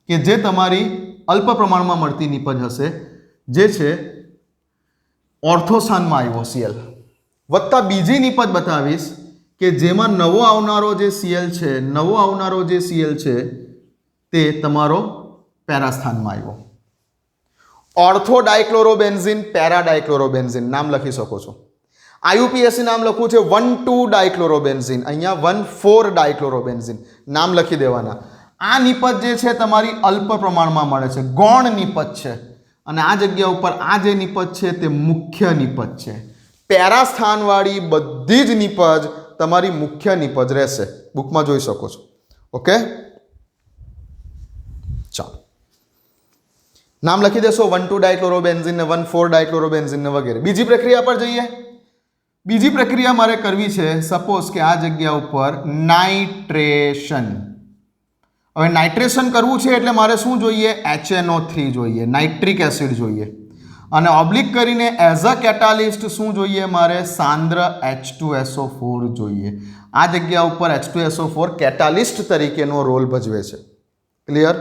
કે જે તમારી અલ્પ પ્રમાણમાં મળતી નિપજ હશે, જે છે ઓર્થો સ્થાનમાં આવ્યો Cl, વત્તા બીજી નિપજ બતાવીશ કે જેમાં નવો આવનારો જે Cl છે, નવો આવનારો જે Cl છે તે તમારો પેરા સ્થાનમાં આવ્યો. ઓર્થો ડાયક્લોરોબેન્ઝીન, પેરા ડાયક્લોરોબેન્ઝીન નામ લખી શકો છો. IUPAC નામ લખવું છે 1,2 ડાયક્લોરોબેન્ઝીન, અહીંયા 1,4 ડાયક્લોરોબેન્ઝીન નામ લખી દેવાના. આ નિપજ જે છે તમારી અલ્પ પ્રમાણમાં મળે છે, ગૌણ નિપજ છે. અને આ જગ્યા ઉપર આ જે નિપજ છે તે મુખ્ય નિપજ છે. પેરા સ્થાનવાળી બધી જ નિપજ તમારી મુખ્ય નિપજ રહેશે. બુકમાં જોઈ શકો છો. ઓકે, ચાલો, નામ લખી દેશો 1,2 ડાયક્લોરોબેન્ઝીન ને 1,4 ડાયક્લોરોબેન્ઝીન ને વગેરે. બીજી પ્રક્રિયા પર જઈએ. બીજી પ્રક્રિયા મારે કરવી છે, સપોઝ કે આ જગ્યા ઉપર નાઇટ્રેશન. હવે નાઇટ્રેશન કરવું છે એટલે મારે શું જોઈએ? HNO3 જોઈએ, નાઇટ્રિક એસિડ જોઈએ. અને ઓબ્લિક કરીને એઝ અ કેટાલિસ્ટ શું જોઈએ મારે? સાંદ્ર H2SO4 જોઈએ. આ જગ્યા ઉપર H2SO4 કેટાલિસ્ટ તરીકેનો રોલ ભજવે છે. ક્લિયર?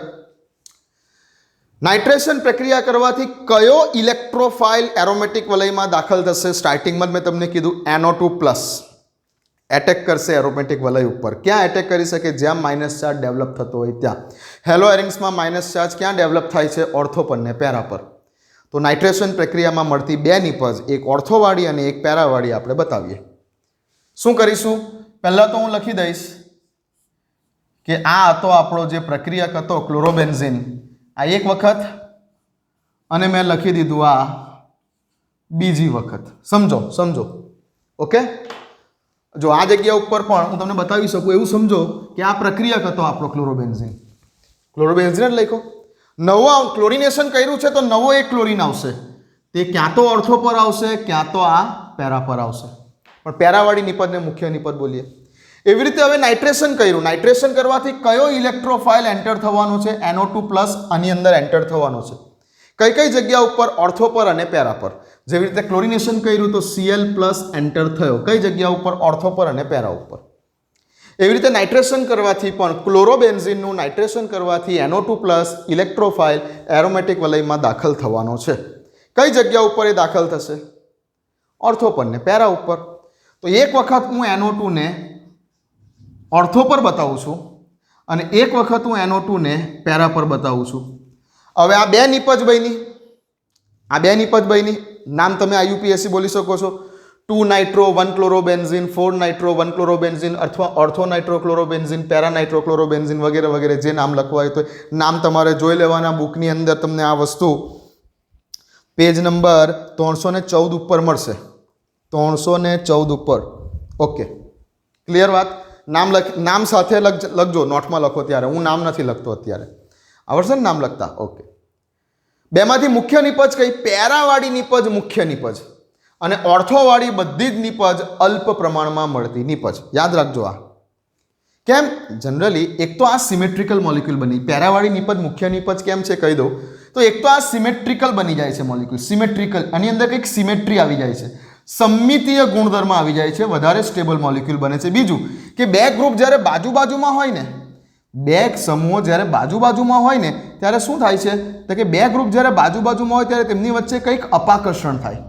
નાઇટ્રેશન પ્રક્રિયા કરવાથી કયો ઇલેક્ટ્રોફાઇલ એરોમેટિક વલયમાં દાખલ થશે? સ્ટાર્ટિંગમાં મેં તમને કીધું NO2+ એટેક કરશે એરોમેટિક વલય ઉપર. ક્યાં એટેક કરી શકે? જ્યાં માઇનસ ચાર્જ ડેવલપ થતો હોય ત્યાં. હેલો એરિન્સમાં માઇનસ ચાર્જ ક્યાં ડેવલપ થાય છે? ઓર્થો પર ને પેરા પર. તો નાઇટ્રેશન પ્રક્રિયામાં મળતી બે નિપજ, એક ઓર્થોવાળી અને એક પેરાવાળી આપણે બતાવીએ. શું કરીશું? પહેલાં તો હું લખી દઈશ કે આ હતો આપણો જે પ્રક્રિયક હતો ક્લોરોબેન્ઝીન, આ એક વખત, અને મેં લખી દીધું આ બીજી વખત. સમજો. ઓકે, જો આ જગ્યા ઉપર પણ હું તમને બતાવી શકું એવું સમજો કે આ પ્રક્રિયક હતો આપણો ક્લોરોબેન્ઝીન. ક્લોરોબેન્ઝીન જ લખ્યો. નવો ક્લોરિનેશન કર્યું છે તો નવો એક ક્લોરિન આવશે. તે ક્યાં તો ઓર્થો પર આવશે, ક્યાં તો આ પેરા પર આવશે. પણ પેરાવાળી નિપજને મુખ્ય નિપજ બોલીએ. એવી રીતે હવે નાઇટ્રેશન કર્યું. નાઇટ્રેશન કરવાથી કયો ઇલેક્ટ્રોફાઇલ એન્ટર થવાનો છે? NO2+ આની અંદર એન્ટર થવાનો છે. કઈ જગ્યા ઉપર? ઓર્થો પર અને પેરા પર. જેવી રીતે ક્લોરિનેશન કર્યું તો Cl+ એન્ટર થયો. કઈ જગ્યા ઉપર? ઓર્થો પર અને પેરા ઉપર. એવી રીતે નાઇટ્રેશન કરવાથી પણ ક્લોરોબેન્ઝીનનું નાઇટ્રેશન કરવાથી NO2+ ઇલેક્ટ્રોફાઇલ એરોમેટિક વલયમાં દાખલ થવાનો છે. કઈ જગ્યા ઉપર એ દાખલ થશે? ઓર્થો પર ને પેરા ઉપર. તો એક વખત હું NO2 ને ઓર્થો પર બતાવું છું અને એક વખત હું NO2 ને પેરા પર બતાવું છું. હવે આ બે નિપજ બની, નામ તમે IUPAC બોલી શકો છો. 2 નાઇટ્રો 1 ક્લોરોબેન્ઝીન, 4 નાઇટ્રો 1 ક્લોરોબેન્ઝીન, અથવા ઓર્થો નાઇટ્રોક્લોરોબેન્ઝીન, પેરા નાઇટ્રોક્લોરોબેન્ઝીન વગેરે વગેરે. જે નામ લખવા હોય તો નામ તમારે જોઈ લેવાના. બુકની અંદર તમને આ વસ્તુ પેજ નંબર 314 ઉપર મળશે. 314 ઉપર. ઓકે, ક્લિયર વાત? નામ સાથે લખજો, નોટમાં લખો ત્યારે. હું નામ નથી લખતો અત્યારે. આવડશે ને નામ લખતા? ઓકે. બેમાંથી મુખ્ય નિપજ કઈ? પેરાવાળી નિપજ મુખ્ય નિપજ અને ઓર્થોવાળી બધી જ નિપજ અલ્પ પ્રમાણમાં મળતી નિપજ. યાદ રાખજો આ. કેમ? જનરલી એક તો આ સિમેટ્રિકલ મોલિક્યુલ બની. પેરાવાળી નિપજ મુખ્ય નિપજ કેમ છે કહી દઉં તો એક તો આ સિમેટ્રિકલ બની જાય છે મોલિક્યુલ. સિમેટ્રિકલ, આની અંદર કંઈક સિમેટ્રી આવી જાય છે, સમમિતીય ગુણધર્મ આવી જાય છે, વધારે સ્ટેબલ મોલિક્યુલ બને છે. બીજું કે બે ગ્રુપ જ્યારે બાજુમાં હોય ને, બે સમૂહો જ્યારે બાજુમાં હોય ને ત્યારે શું થાય છે? તો કે બે ગ્રુપ જ્યારે બાજુમાં હોય ત્યારે તેમની વચ્ચે કંઈક અપાકર્ષણ થાય.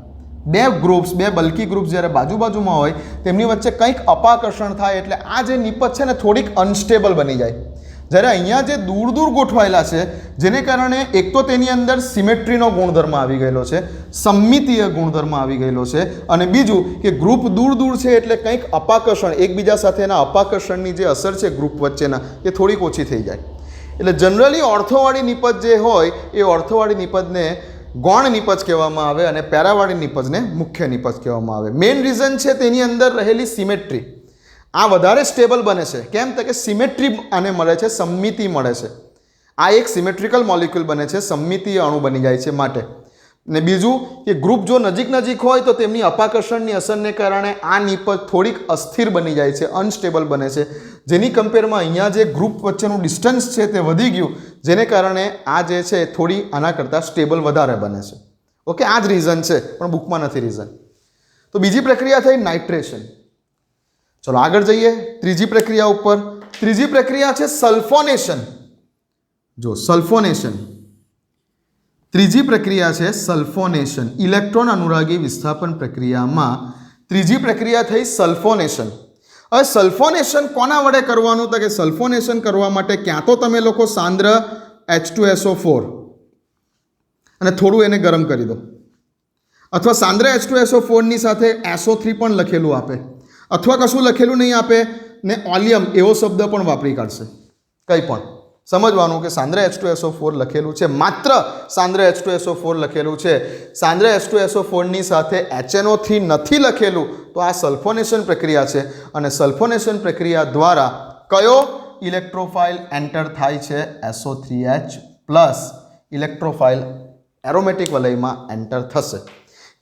બે ગ્રુપ્સ, બે બલ્કી ગ્રુપ્સ જ્યારે બાજુમાં હોય તેમની વચ્ચે કંઈક અપાકર્ષણ થાય એટલે આ જે નિપજ છે ને થોડીક અનસ્ટેબલ બની જાય. જ્યારે અહીંયા જે દૂર દૂર ગોઠવાયેલા છે જેને કારણે એક તો તેની અંદર સિમેટ્રીનો ગુણધર્મ આવી ગયેલો છે, સમમિતીય ગુણધર્મ આવી ગયેલો છે, અને બીજું કે ગ્રુપ દૂર દૂર છે એટલે કંઈક અપાકર્ષણ, એકબીજા સાથેના અપાકર્ષણની જે અસર છે ગ્રુપ વચ્ચેના એ થોડીક ઓછી થઈ જાય. એટલે જનરલી ઓર્થોવાળી નિપજ જે હોય એ ઓર્થોવાળી નિપજને ગૌણ નિપજ કહેવામાં આવે અને પેરાવાળી નિપજને મુખ્ય નિપજ કહેવામાં આવે. મેઇન રીઝન છે તેની અંદર રહેલી સિમેટ્રી. આ વધારે સ્ટેબલ બને છે. કેમ? તો કે સિમેટ્રી આને મળે છે, સમમિતિ મળે છે. આ એક સિમેટ્રિકલ મોલિક્યુલ બને છે, સમમિતીય અણુ બની જાય છે માટે. ને બીજું કે ગ્રુપ જો નજીક નજીક હોય તો તેમની અપાકર્ષણની અસરને કારણે આ નિપજ થોડીક અસ્થિર બની જાય છે, અનસ્ટેબલ બને છે, જેની કમ્પેરમાં અહીંયા જે ગ્રુપ વચ્ચેનું ડિસ્ટન્સ છે તે વધી ગયું, જેને કારણે આ જે છે થોડી આના કરતાં સ્ટેબલ વધારે બને છે. ઓકે, આ જ રીઝન છે, પણ બુકમાં નથી રીઝન. તો બીજી પ્રક્રિયા થઈ નાઇટ્રેશન. ચલો આગળ જઈએ ત્રીજી પ્રક્રિયા ઉપર. ત્રીજી પ્રક્રિયા છે સલ્ફોનેશન. જો સલ્ફોનેશન, ત્રીજી પ્રક્રિયા છે સલ્ફોનેશન. ઇલેક્ટ્રોન અનુરાગી વિસ્થાપન પ્રક્રિયામાં ત્રીજી પ્રક્રિયા થઈ સલ્ફોનેશન. હવે સલ્ફોનેશન કોના વડે કરવાનું? તો કે સલ્ફોનેશન કરવા માટે ક્યાં તો તમે લોકો સાંદ્ર H2SO4 અને થોડું એને ગરમ કરી દો, અથવા સાંદ્ર H2SO4 ની સાથે SO3 પણ લખેલું આપે, અથવા કશું લખેલું નહીં આપે ને ઓલિયમ એવો શબ્દ પણ વાપરી કાઢશે. કંઈ પણ સમજવાનું કે સાંદ્ર H2SO4 લખેલું છે, માત્ર સાંદ્ર H2SO4 લખેલું છે, સાંદ્ર H2SO4 ની સાથે HNO3 નથી લખેલું, તો આ સલ્ફોનેશન પ્રક્રિયા છે. અને સલ્ફોનેશન પ્રક્રિયા દ્વારા કયો ઇલેક્ટ્રોફાઇલ એન્ટર થાય છે? SO3H plus electrophile aromatic વલયમાં enter થશે.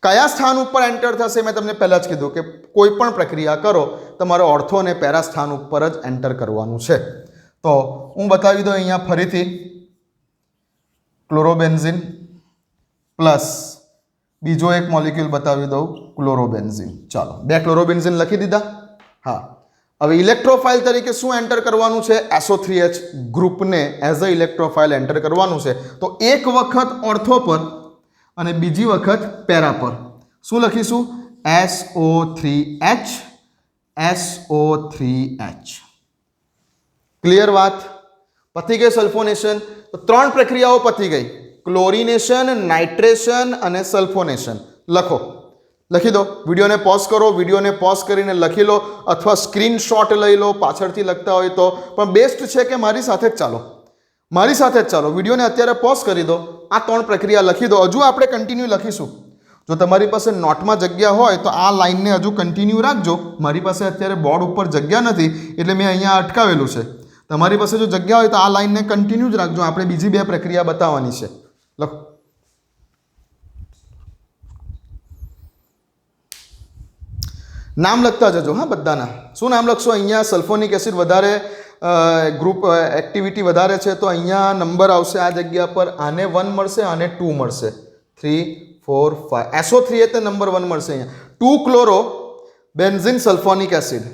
કયા સ્થાન ઉપર એન્ટર થશે? મેં તમને પહેલાં જ કીધું કે કોઈ પણ પ્રક્રિયા કરો તમારે ઓર્થો અને પેરા સ્થાન ઉપર જ એન્ટર કરવાનું છે. તો હું બતાવી દઉં અહીંયા ફરીથી ક્લોરોબેન્ઝિન પ્લસ બીજો એક મોલિક્યુલ બતાવી દઉં, ક્લોરોબેન્ઝિન. ચાલો, 2 ક્લોરોબેન્ઝિન લખી દીધા. હા, હવે ઇલેક્ટ્રોફાઇલ તરીકે શું એન્ટર કરવાનું છે? SO3H ગ્રુપને as a electrophile enter કરવાનું છે. તો એક વખત ઓર્થો પર અને બીજી વખત પેરા પર શું લખીશું? SO3H SO3H. ક્લિયર વાત? પતી ગઈ સલ્ફોનેશન. તો 3 પ્રક્રિયાઓ પતી ગઈ: ક્લોરિનેશન, નાઇટ્રેશન અને સલ્ફોનેશન. લખી દો. વિડીયોને પોઝ કરો, વિડીયોને પોઝ કરીને લખી લો, અથવા સ્ક્રીનશોટ લઈ લો પાછળથી લખતા હોય તો. પણ બેસ્ટ છે કે મારી સાથે જ ચાલો, મારી સાથે જ ચાલો. વિડીયોને અત્યારે પોઝ કરી દો, આ 3 પ્રક્રિયા લખી દો. હજુ આપણે કન્ટિન્યુ લખીશું. જો તમારી પાસે નોટમાં જગ્યા હોય તો આ લાઇનને હજુ કન્ટિન્યુ રાખજો. મારી પાસે અત્યારે બોર્ડ ઉપર જગ્યા નથી એટલે મેં અહીંયા અટકાવેલું છે. તમારી પાસે જો જગ્યા હોય તો આ લાઇનને કન્ટિન્યુ જ રાખજો. આપણે બીજી 2 પ્રક્રિયા બતાવવાની છે. લખો. નામ લખતા જજો હા બધાના. શું નામ લખશો? અહીંયા સલ્ફોનિક એસિડ વધારે ગ્રુપ એક્ટિવિટી વધારે છે તો અહીંયા નંબર આવશે આ જગ્યા પર. આને 1 મળશે, આને 2 મળશે. 3 4 5 SO3 એટલે નંબર 1 મળશે અહીંયા. 2 ક્લોરો બેન્ઝિન સલ્ફોનિક એસિડ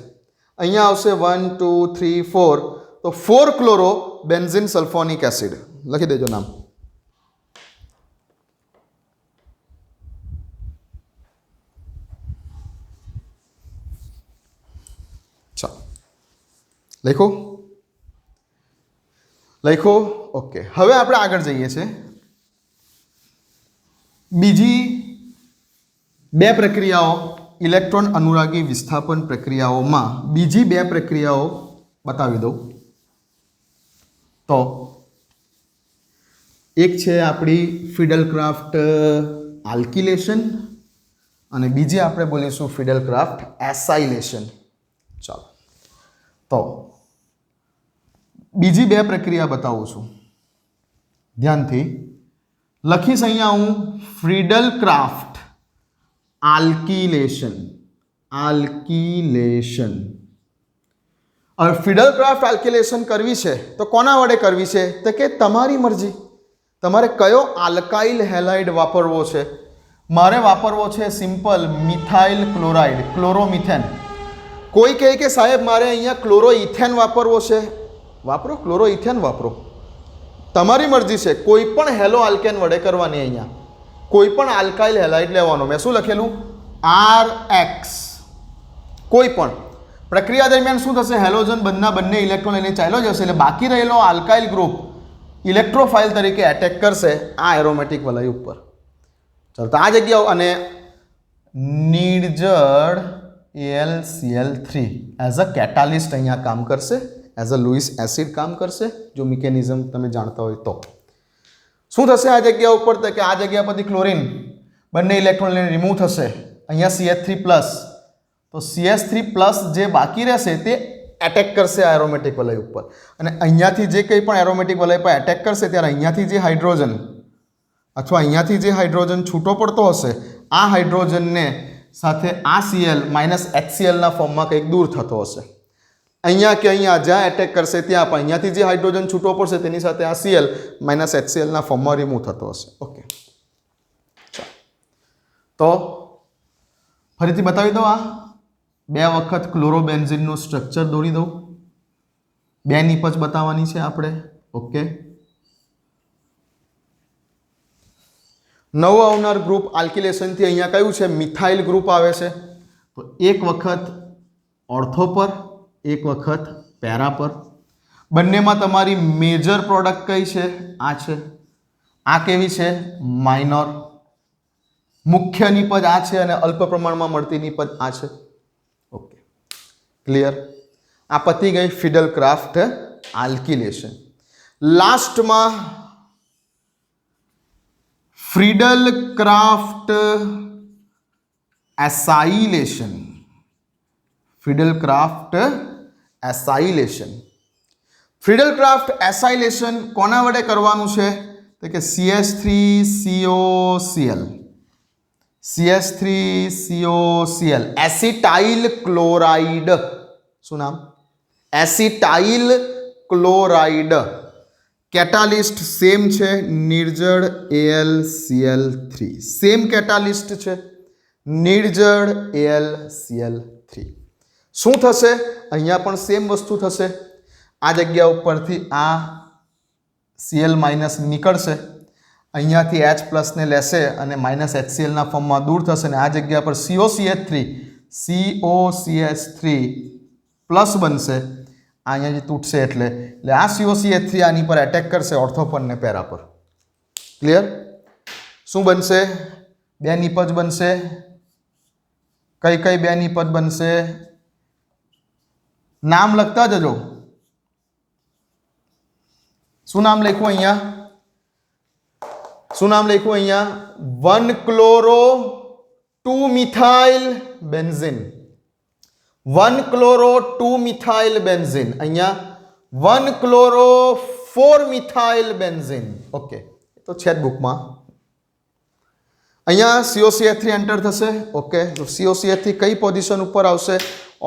અહીંયા આવશે 1 2 3 4. તો 4 ક્લોરો બેન્ઝિન સલ્ફોનિક એસિડ લખી દેજો નામ. ચાલો લખો. ઓકે, હવે આપણે આગળ જઈએ છીએ. બીજી 2 પ્રક્રિયાઓ ઇલેક્ટ્રોન અનુરાગી વિસ્થાપન પ્રક્રિયાઓમાં બીજી 2 પ્રક્રિયાઓ બતાવી દઉં. તો એક છે આપણી ફિડલક્રાફ્ટ આલ્કિલેશન અને બીજી આપણે બોલીશું ફિડલક્રાફ્ટ એસાઇલેશન. ચાલો, તો બીજી 2 પ્રક્રિયા બતાવું છું, ધ્યાનથી લખીશ. અહીંયા હું ફિડલક્રાફ્ટ આલ્કિલેશન. હવે ફિડલક્રાફ્ટ આલ્કિલેશન કરવી છે તો કોના વડે કરવી છે? તો કે તમારી મરજી, તમારે કયો આલ્કાઇલ હેલાઇડ વાપરવો છે. મારે વાપરવો છે સિમ્પલ મિથાઇલ ક્લોરાઇડ, ક્લોરોમિથેન. કોઈ કહે કે સાહેબ મારે અહીંયા ક્લોરોઇથેન વાપરવો છે, વાપરો, ક્લોરોઇથેન વાપરો, તમારી મરજી છે. કોઈ પણ હેલો આલ્કેન વડે કરવાની. અહીંયા કોઈ પણ આલ્કાઇલ હેલાઇડ લેવાનો. મેં શું લખેલું? RX કોઈ પણ. પ્રક્રિયા દરમિયાન શું થશે? હેલોજન બંને ઇલેક્ટ્રોન લઈને ચાલ્યો જશે, એટલે બાકી રહેલો આલ્કાઇલ ગ્રુપ ઇલેક્ટ્રોફાઇલ તરીકે એટેક કરશે આ એરોમેટિક વલય ઉપર. ચાલો, તો આ જગ્યાઓ અને નિર્જળ AlCl3 એઝ અ કેટાલિસ્ટ અહીંયા કામ કરશે, એઝ અ લુઇસ એસિડ કામ કરશે, જો મિકેનિઝમ તમે જાણતા હોય તો. શું થશે આ જગ્યા ઉપર? તો કે આ જગ્યા પરથી ક્લોરીન બંને ઇલેક્ટ્રોન લઈને રિમૂવ થશે, અહીંયા CH3+, તો CH3+ જે બાકી રહેશે તે એટેક કરશે આ એરોમેટિક વલય ઉપર, અને અહીંયાથી જે કંઈ પણ એરોમેટિક વલય પર એટેક કરશે ત્યારે અહીંયાથી જે હાઇડ્રોજન અથવા અહીંયાથી જે હાઇડ્રોજન છૂટો પડતો હશે, આ હાઇડ્રોજનને સાથે આ Cl -HCl ના ફોર્મમાં કંઈક દૂર થતો હશે. અહીંયા કે અહીંયા જ્યાં એટેક કરશે ત્યાં પણ અહીંયાથી જે હાઇડ્રોજન છૂટો પડશે તેની સાથે આ Cl -HCl ના ફોર્મમાં રિમૂવ થતો હશે. ઓકે, તો ફરીથી બતાવી દઉં, આ 2 વખત ક્લોરોબેન્ઝીનનું સ્ટ્રક્ચર દોરી દઉં, 2 નિપજ બતાવવાની છે આપણે. ઓકે, નવું આવનાર ગ્રુપ આલ્કિલેશનથી અહીંયા કયું છે? મિથાઇલ ગ્રુપ આવે છે. તો એક વખત ઓર્થો પર, એક વખત પેરા પર. બંનેમાં તમારી મેજર પ્રોડક્ટ કઈ છે? આ છે. આ કેવી છે? માઇનોર. મુખ્ય નિપજ આ છે અને અલ્પ પ્રમાણમાં મળતી નિપજ આ છે. Okay, clear. આ પતી ગઈ ફિડલ ક્રાફ્ટ આલ્કિલેશન. લાસ્ટમાં Friedel Crafts acylation. Friedel Crafts acylation. Friedel Crafts acylation કોના વડે કરવાનું છે? તો કે CH3COCl, CH3COCl, એસિટાઇલ ક્લોરાઇડ. શું નામ? Acetyl chloride. કેટાલિસ્ટ સેમ છે, નિર્જળ AlCl3, સેમ કેટાલિસ્ટ છે, નિર્જળ AlCl3. શું થશે? અહીંયા પણ સેમ વસ્તુ થશે. આ જગ્યા ઉપરથી આ Cl- નીકળશે, અહીંયાથી H+ ને લેશે અને -HCl ના ફોર્મમાં દૂર થશે, અને આ જગ્યા પર COCH3 પ્લસ બનશે. અહીંયાથી તૂટશે એટલે આ COCH3 આની પર એટેક કરશે, ઓર્થો પર ને પેરા પર. ક્લિયર? શું બનશે? 2 નિપજ બનશે. કઈ 2 નિપજ બનશે? નામ લખતા જજો. શું નામ લખ્યું અહીંયા? શું નામ લખ્યું અહીંયા? 1-chloro-2-methyl benzene. 1-chloro-2-methyl benzene. અહીંયા 1-chloro-4-methyl benzene. ઓકે, તો છે જ બુકમાં. અહીંયા COCH3 એન્ટર થશે. ઓકે, તો COCH3 કઈ પોઝિશન ઉપર આવશે?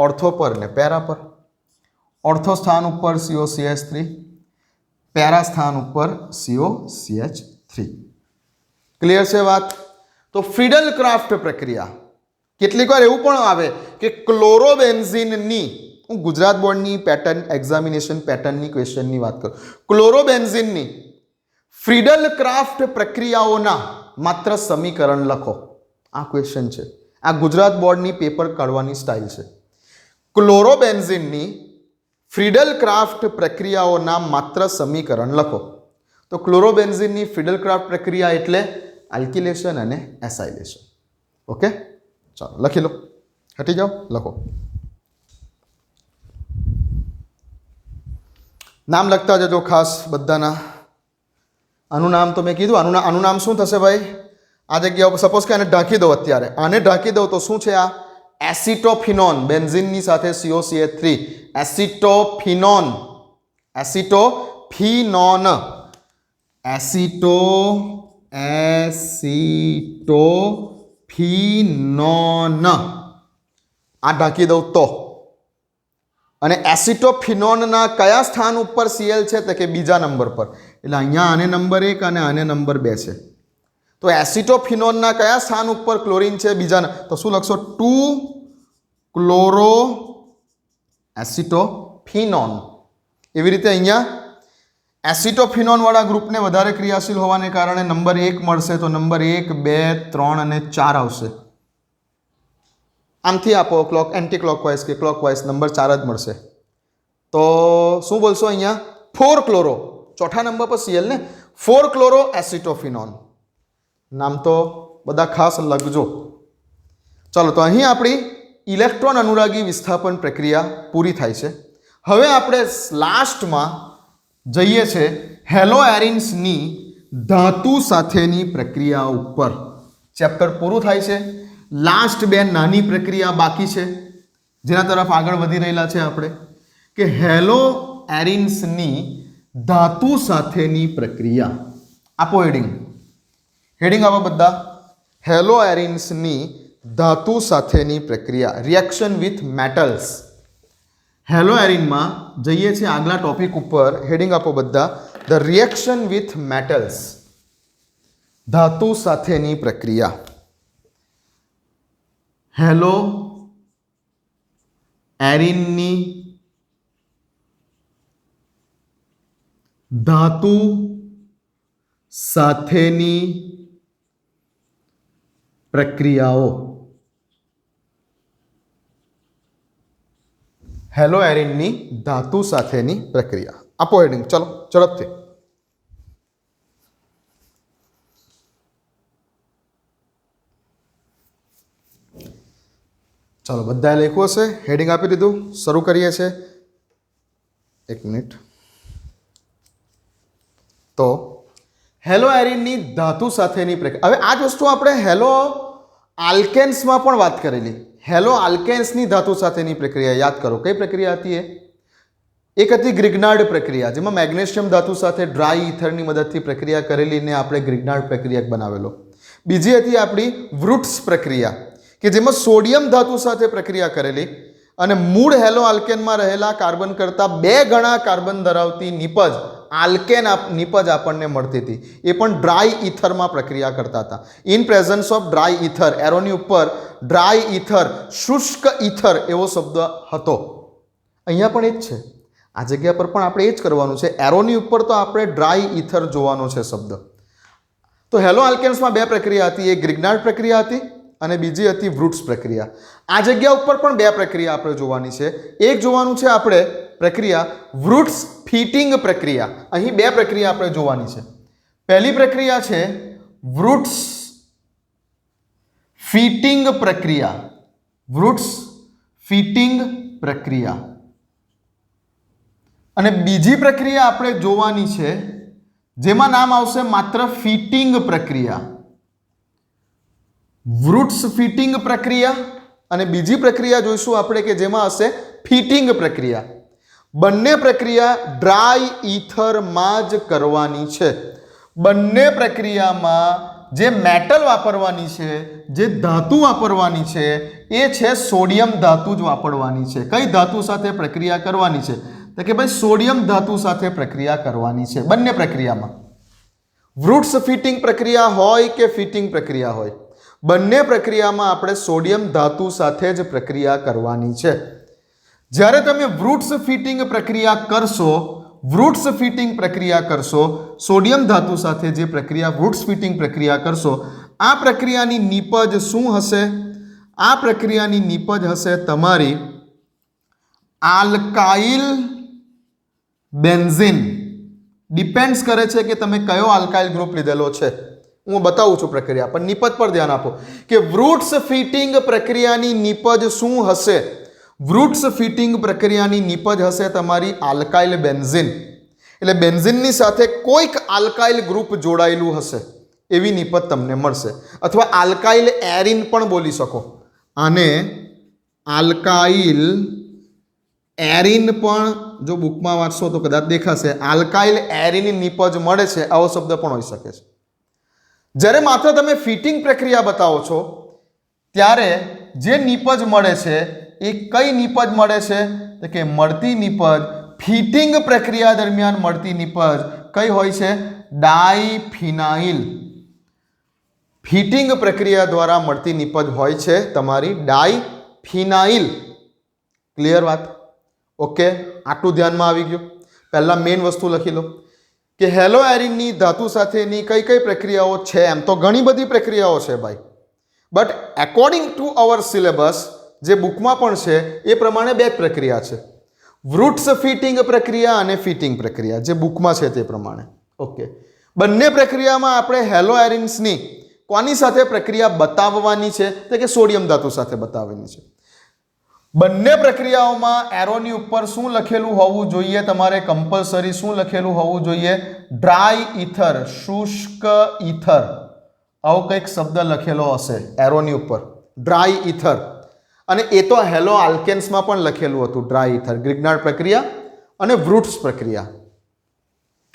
ઓર્થો પર ને પેરા પર. ઓર્થો સ્થાન ઉપર COCH3, પેરા સ્થાન ઉપર COCH3. ક્લિયર છે વાત? તો ફ્રીડલ ક્રાફ્ટ પ્રક્રિયા. કેટલીક વાર એવું પણ આવે કે ક્લોરોબેન્ઝીનની, હું ગુજરાત બોર્ડની પેટર્ન એક્ઝામિનેશન પેટર્નની ક્વેશ્ચનની વાત કરું, ક્લોરોબેન્ઝીનની ફ્રીડલ ક્રાફ્ટ પ્રક્રિયાઓના માત્ર સમીકરણ લખો. આ ક્વેશ્ચન છે. આ ગુજરાત બોર્ડની પેપર કાઢવાની સ્ટાઇલ છે. ક્લોરોબેન્ઝીનની ફ્રીડલ ક્રાફ્ટ પ્રક્રિયાઓના માત્ર સમીકરણ લખો. તો ક્લોરોબેન્ઝીનની ફ્રીડલ ક્રાફ્ટ પ્રક્રિયા એટલે આલ્કિલેશન અને એસાઇલેશન. ઓકે, ચાલો લખી લો. હટી જાઓ, લખો. નામ લખતા જજો ખાસ બધાના. આનું નામ તો મેં કીધું, આનું નામ શું થશે ભાઈ? આ જગ્યા ઉપર સપોઝ કે આને ઢાંકી દો, અત્યારે આને ઢાંકી દઉં તો શું છે? આ એસિટોફિનોન. બેન્ઝીનની સાથે COCH3, એસિટોફિનોન. એસિટોફિનોન. એસિટોફિનોન. આ ઢાંકી દઉં તો, અને એસિટોફિનોનના કયા સ્થાન ઉપર Cl છે? તો કે બીજા નંબર પર. એટલે અહીંયા આને નંબર 1 અને આને નંબર 2 છે. તો એસિટોફિનોનના કયા સ્થાન ઉપર ક્લોરીન છે? બીજા. તો શું લખશો? 2-chloro એસિટોફિનોન. એવી રીતે અહીંયા એસિટોફિનોન વાળા ગ્રુપને વધારે ક્રિયાશીલ હોવાને કારણે નંબર 1 મળશે. તો નંબર 1, 2, 3 અને 4 આવશે. આમથી આપો એન્ટી ક્લોકવાઇઝ કે ક્લોકવાઇઝ નંબર 4 જ મળશે. તો શું બોલશો અહીંયા? 4 ક્લોરો, ચોથા નંબર પર Cl ને 4 ક્લોરો એસિટોફિનોન. નામ તો બધા ખાસ લખજો. ચાલો, તો અહીં આપણી ઇલેક્ટ્રોન અનુરાગી વિસ્થાપન પ્રક્રિયા પૂરી થાય છે. હવે આપણે લાસ્ટમાં જઈએ છે હેલો એરિન્સની ધાતુ સાથેની પ્રક્રિયા ઉપર. ચેપ્ટર પૂરું થાય છે. લાસ્ટ 2 નાની પ્રક્રિયા બાકી છે જેના તરફ આગળ વધી રહેલા છે આપણે, કે હેલો એરિન્સની ધાતુ સાથેની પ્રક્રિયા. આપો હેડિંગ. હેડિંગ આપો બધા. હેલો એરિન્સની ધાતુ સાથેની પ્રક્રિયા, રિએક્શન વિથ મેટલ્સ. હેલો એરિનમાં જઈએ છીએ આગલા ટોપિક ઉપર. હેડિંગ આપો બધા. ધ રિએક્શન વિથ મેટલ્સ, ધાતુ સાથેની પ્રક્રિયા. હેલો એરિનની ધાતુ સાથેની પ્રક્રિયાઓ. હેલો એરિનની ધાતુ સાથેની પ્રક્રિયા. આપો હેડિંગ. ચલો ઝડપથી. ચાલો, બધાએ લખ્યું હશે, હેડિંગ આપી દીધું. શરૂ કરીએ છીએ. 1 મિનિટ. તો હેલો એરિનની ધાતુ સાથેની પ્રક્રિયા. હવે આ જ વસ્તુ આપણે હેલો આલ્કેન્સમાં પણ વાત કરેલી. હેલો આલ્કેન્સની ધાતુ સાથેની પ્રક્રિયા યાદ કરો. કઈ પ્રક્રિયા હતી એ? એક હતી ગ્રિગ્નાર્ડ પ્રક્રિયા, જેમાં મેગ્નેશિયમ ધાતુ સાથે ડ્રાય ઇથરની મદદથી પ્રક્રિયા કરેલી ને આપણે ગ્રિગ્નાર્ડ પ્રક્રિયા બનાવેલો. બીજી હતી આપણી વૃટ્સ પ્રક્રિયા, કે જેમાં સોડિયમ ધાતુ સાથે પ્રક્રિયા કરેલી અને મૂળ હેલો આલ્કેનમાં રહેલા કાર્બન કરતાં 2 ગણા કાર્બન ધરાવતી નિપજ આલ્કેન નિપજ આપણને મળતી હતી. એ પણ ડ્રાય ઇથરમાં પ્રક્રિયા કરતા હતા. In presence of dry ether. એરોની ઉપર ડ્રાય ઇથર, શુષ્ક ઇથર એવો શબ્દ હતો. અહીંયા પણ એ જ છે. આ જગ્યા પર પણ આપણે એ જ કરવાનું છે. એરોની ઉપર તો આપણે ડ્રાય ઇથર જોવાનો છે શબ્દ. તો હેલો આલ્કેન્સમાં 2 પ્રક્રિયા હતી. એક ગ્રિગ્નાર્ડ પ્રક્રિયા હતી અને બીજી હતી વૃટ્સ પ્રક્રિયા. આ જગ્યા ઉપર પણ 2 પ્રક્રિયા આપણે જોવાની છે. એક જોવાનું છે આપણે પ્રક્રિયા વૃટ્સ ફિટિંગ પ્રક્રિયા. અહીં 2 પ્રક્રિયા આપણે જોવાની છે. પહેલી પ્રક્રિયા છે વૃટ્સ ફિટિંગ પ્રક્રિયા. વૃટ્સ ફિટિંગ પ્રક્રિયા. અને બીજી પ્રક્રિયા આપણે જોવાની છે જેમાં નામ આવશે માત્ર ફિટિંગ પ્રક્રિયા. વૃટ્સ ફિટિંગ પ્રક્રિયા અને બીજી પ્રક્રિયા જોઈશું આપણે કે જેમાં હશે ફિટિંગ પ્રક્રિયા. બંને પ્રક્રિયા ડ્રાય ઇથરમાં જ કરવાની છે. બંને પ્રક્રિયામાં જે મેટલ વાપરવાની છે, જે ધાતુ વાપરવાની છે એ છે સોડિયમ ધાતુ જ વાપરવાની છે. કઈ ધાતુ સાથે પ્રક્રિયા કરવાની છે? તો કે ભાઈ સોડિયમ ધાતુ સાથે પ્રક્રિયા કરવાની છે બંને પ્રક્રિયામાં. વૃટ્સ ફિટિંગ પ્રક્રિયા હોય કે ફિટિંગ પ્રક્રિયા હોય, બંને પ્રક્રિયામાં આપણે સોડિયમ ધાતુ સાથે જ પ્રક્રિયા કરવાની છે. જ્યારે તમે વૃટ્સ ફિટિંગ પ્રક્રિયા કરશો, વૃટ્સ ફિટિંગ પ્રક્રિયા કરશો, સોડિયમ ધાતુ સાથે જે પ્રક્રિયા વૃટ્સ ફિટિંગ પ્રક્રિયા કરશો, આ પ્રક્રિયાની નિપજ શું હશે? આ પ્રક્રિયાની નિપજ હશે તમારી આલ્કાઇલ બેન્ઝીન. ડિપેન્ડ્સ કરે છે કે તમે કયો આલ્કાઇલ ગ્રુપ લીધેલો છે. હું બતાવું છું પ્રક્રિયા, પણ નિપજ પર ધ્યાન આપો કે વૃટ્સ ફિટિંગ પ્રક્રિયાની નિપજ શું હશે? વૃટ્સ ફિટિંગ પ્રક્રિયાની નિપજ હશે તમારી આલ્કાઇલ બેન્ઝીન. એટલે બેન્ઝીનની સાથે કોઈક આલ્કાઇલ ગ્રુપ જોડાયેલું હશે એવી નિપજ તમને મળશે. અથવા આલ્કાઇલ એરિન પણ બોલી શકો. આને આલ્કાઇલ એરિન પણ જો બુકમાં વાંચશો તો કદાચ દેખાશે. આલ્કાઇલ એરિન નિપજ મળે છે, આવો શબ્દ પણ હોઈ શકે છે. જ્યારે માત્ર તમે ફિટિંગ પ્રક્રિયા બતાવો છો ત્યારે જે નિપજ મળે છે એ કઈ નિપજ મળે છે? તો કે મળતી નિપજ ફિટિંગ પ્રક્રિયા દરમિયાન મળતી નિપજ કઈ હોય છે? ડાયફિનાઇલ. ફિટિંગ પ્રક્રિયા દ્વારા મળતી નિપજ હોય છે તમારી ડાયફિનાઇલ. ક્લિયર વાત? ઓકે, આટલું ધ્યાનમાં આવી ગયું. પહેલા મેઇન વસ્તુ લખી લો કે હેલો એરિનની ધાતુ સાથેની કઈ કઈ પ્રક્રિયાઓ છે. એમ તો ઘણી બધી પ્રક્રિયાઓ છે ભાઈ, but according to our syllabus જે બુકમાં પણ છે એ પ્રમાણે બે જ પ્રક્રિયા છે, વૃટ્સ ફિટિંગ પ્રક્રિયા અને ફિટિંગ પ્રક્રિયા, જે બુકમાં છે તે પ્રમાણે. ઓકે, બંને પ્રક્રિયામાં આપણે હેલોએરિન્સની કોની સાથે પ્રક્રિયા બતાવવાની છે? તો કે સોડિયમ ધાતુ સાથે બતાવવાની છે. બંને પ્રક્રિયાઓમાં એરોની ઉપર શું લખેલું હોવું જોઈએ? તમારે કમ્પલસરી શું લખેલું હોવું જોઈએ? ડ્રાય ઇથર, શુષ્ક ઇથર, આવો કંઈક શબ્દ લખેલો હશે એરોની ઉપર, ડ્રાય ઇથર. અને એ તો હેલો આલ્કેન્સમાં પણ લખેલું હતું, ડ્રાય ઇથર, ગ્રિગ્નાર્ડ પ્રક્રિયા અને વૃટ્સ પ્રક્રિયા.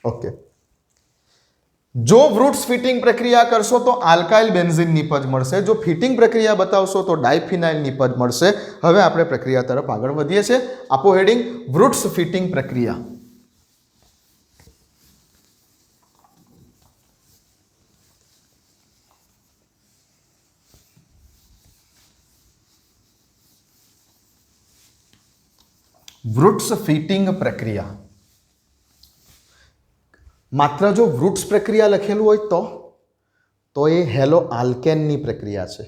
ઓકે, જો વૃટ્સ ફિટિંગ પ્રક્રિયા કરશો તો આલ્કાઇલ બેન્ઝીન નિપજ મળશે, જો ફિટિંગ પ્રક્રિયા બતાવશો તો ડાયફિનાઇલ નિપજ મળશે. હવે આપણે પ્રક્રિયા તરફ આગળ વધીએ છીએ. આપો હેડિંગ વૃટ્સ ફિટિંગ પ્રક્રિયા. વૃટ્સ ફિટિંગ પ્રક્રિયા. માત્ર જો વૃટ્સ પ્રક્રિયા લખેલું હોય તો એ હેલો આલ્કેનની પ્રક્રિયા છે.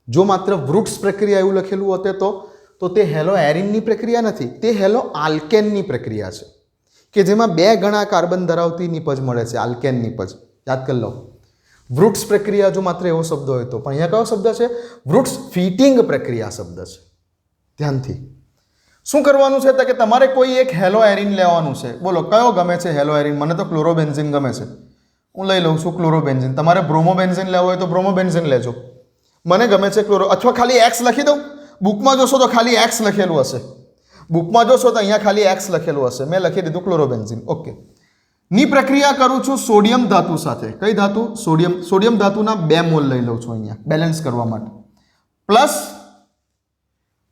જો માત્ર વૃટ્સ પ્રક્રિયા એવું લખેલું હોતે તો તે હેલો એરિનની પ્રક્રિયા નથી, તે હેલો આલ્કેનની પ્રક્રિયા છે કે જેમાં 2 ગણા કાર્બન ધરાવતી નિપજ મળે છે, આલ્કેન નિપજ. યાદ કરી લો. વૃટ્સ પ્રક્રિયા જો માત્ર એવો શબ્દ હોય તો, પણ અહીંયા કયો શબ્દ છે? વૃટ્સ ફિટિંગ પ્રક્રિયા શબ્દ છે. ધ્યાનથી શું કરવાનું છે? તો કે તમારે કોઈ એક હેલો એરિન લેવાનું છે. બોલો કયો ગમે છે હેલો એરિન? મને તો ક્લોરોબેન્ઝીન ગમે છે, હું લઈ લઉં છું ક્લોરોબેન્ઝીન. તમારે બ્રોમોબેન્ઝીન લેવો હોય તો બ્રોમોબેન્ઝીન લેજો. મને ગમે છે ક્લોરો, અથવા ખાલી એક્સ લખી દઉં. બુકમાં જોશો તો ખાલી એક્સ લખેલું હશે, બુકમાં જોશો તો અહીંયા ખાલી એક્સ લખેલું હશે. મેં લખી દીધું ક્લોરોબેન્ઝીન. ઓકે, ની પ્રક્રિયા કરું છું સોડિયમ ધાતુ સાથે. કઈ ધાતુ? સોડિયમ. સોડિયમ ધાતુના 2 મોલ લઈ લઉં છું અહીંયા બેલેન્સ કરવા માટે. પ્લસ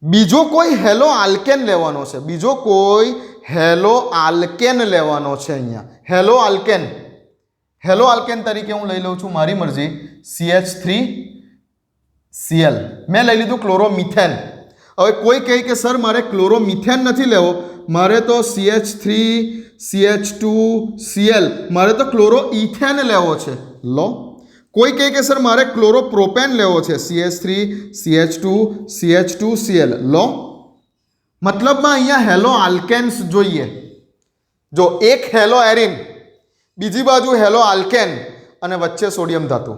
બીજો કોઈ હેલો આલ્કેન લેવાનો છે, બીજો કોઈ હેલો આલ્કેન લેવાનો છે અહીંયા. હેલો આલ્કેન, હેલો આલ્કેન તરીકે હું લઈ લઉં છું મારી મરજી CH3Cl. મેં લઈ લીધું ક્લોરોમિથેન. હવે કોઈ કહે કે સર મારે ક્લોરોમિથેન નથી લેવો, મારે તો CH3CH2Cl, મારે તો ક્લોરોઇથેન લેવો છે, લો. કોઈ કહે કે સર મારે ક્લોરોપ્રોપેન લેવો છે, CH3CH2CH2Cl, લો. મતલબમાં અહીંયા હેલો આલ્કેન્સ જોઈએ. જો એક હેલો એરિન, બીજી બાજુ હેલો આલ્કેન અને વચ્ચે સોડિયમ ધાતુ.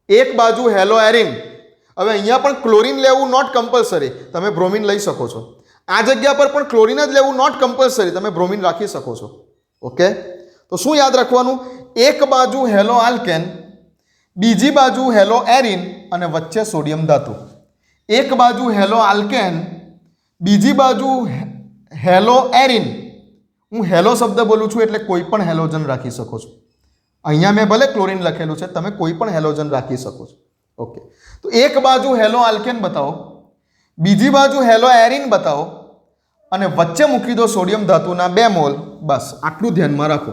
એક બાજુ હેલો એરિન. હવે અહીંયા પણ ક્લોરીન લેવું નોટ કમ્પલસરી, તમે બ્રોમિન લઈ શકો છો. આ જગ્યા પર પણ ક્લોરીન જ લેવું નોટ કમ્પલસરી, તમે બ્રોમિન રાખી શકો છો. ઓકે, તો શું યાદ રાખવાનું? એક બાજુ હેલો આલ્કેન, બીજી બાજુ હેલો એરિન અને વચ્ચે સોડિયમ ધાતુ. એક બાજુ હેલો આલ્કેન, બીજી બાજુ હેલો એરિન. હું હેલો શબ્દ બોલું છું એટલે કોઈ પણ હેલોજન રાખી શકો છો. અહીંયા મેં ભલે ક્લોરીન લખેલું છે, તમે કોઈ પણ હેલોજન રાખી શકો છો. ઓકે, તો એક બાજુ હેલો આલ્કેન બતાવો, બીજી બાજુ હેલો એરિન બતાવો અને વચ્ચે મૂકી દો સોડિયમ ધાતુના 2 મોલ. બસ આટલું ધ્યાનમાં રાખો.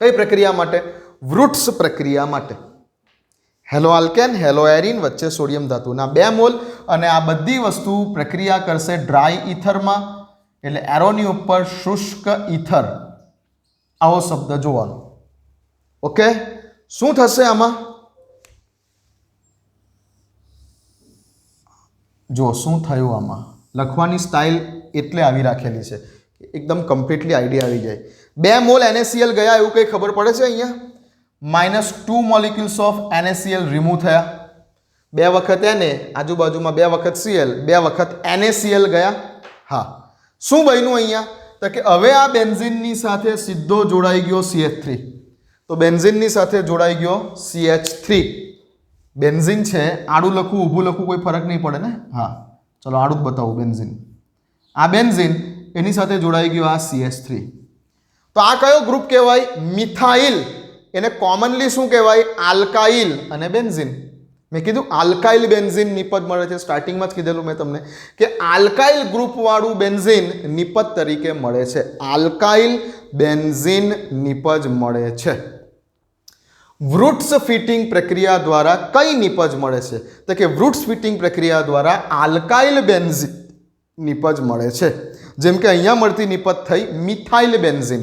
કઈ પ્રક્રિયા માટે? વૃટ્સ પ્રક્રિયા માટે. હેલો આલ્કેન, હેલો એરિન, વચ્ચે સોડિયમ ધાતુના 2 મોલ. અને આ બધી વસ્તુ પ્રક્રિયા કરશે ડ્રાય ઇથરમાં, એટલે એરોની ઉપર શુષ્ક ઇથર, આવો શબ્દ જોવાનો. ઓકે, શું થશે આમાં? જો શું થયું આમાં. લખવાની સ્ટાઇલ એટલે આવી રાખેલી છે, એકદમ કમ્પ્લીટલી આઈડિયા આવી જાય. 2 મોલ NaCl ગયા એવું કંઈ ખબર પડે છે? અહીંયા -2 મોલિક્યુલ્સ ઓફ NaCl રિમૂવ થયા. 2 વખત Na, આજુબાજુમાં 2 વખત Cl, 2 વખત NaCl ગયા. હા, શું બન્યું અહીંયા? તો કે હવે આ બેન્ઝીનની સાથે સીધો જોડાઈ ગયો CH3. તો બેન્ઝીનની સાથે જોડાઈ ગયો CH3. બેન્ઝીન છે, આડું લખવું ઊભું લખવું કોઈ ફરક નહીં પડે ને. હા, ચલો આડું જ બતાવું. બેન્ઝીન, આ બેન્ઝીન, એની સાથે જોડાઈ ગયો આ CH3. તો આ કયો ગ્રુપ કહેવાય? મિથાઇલ. એને કોમનલી શું કહેવાય? આલ્કાઇલ અને બેન્ઝીન. મેં કીધું આલ્કાઇલ બેન્ઝીન નિપજ મળે છે. સ્ટાર્ટિંગમાં જ કીધેલું મેં તમને કે આલ્કાઇલ ગ્રુપવાળું બેન્ઝીન નિપજ તરીકે મળે છે. આલ્કાઇલ બેન્ઝીન નિપજ મળે છે. વૃટ્સ ફિટિંગ પ્રક્રિયા દ્વારા કઈ નિપજ મળે છે? તો કે વૃટ્સ ફિટિંગ પ્રક્રિયા દ્વારા આલ્કાઇલ બેન્ઝીન નિપજ મળે છે. જેમ કે અહીંયા મળતી નિપજ થઈ મિથાઇલ બેન્ઝીન.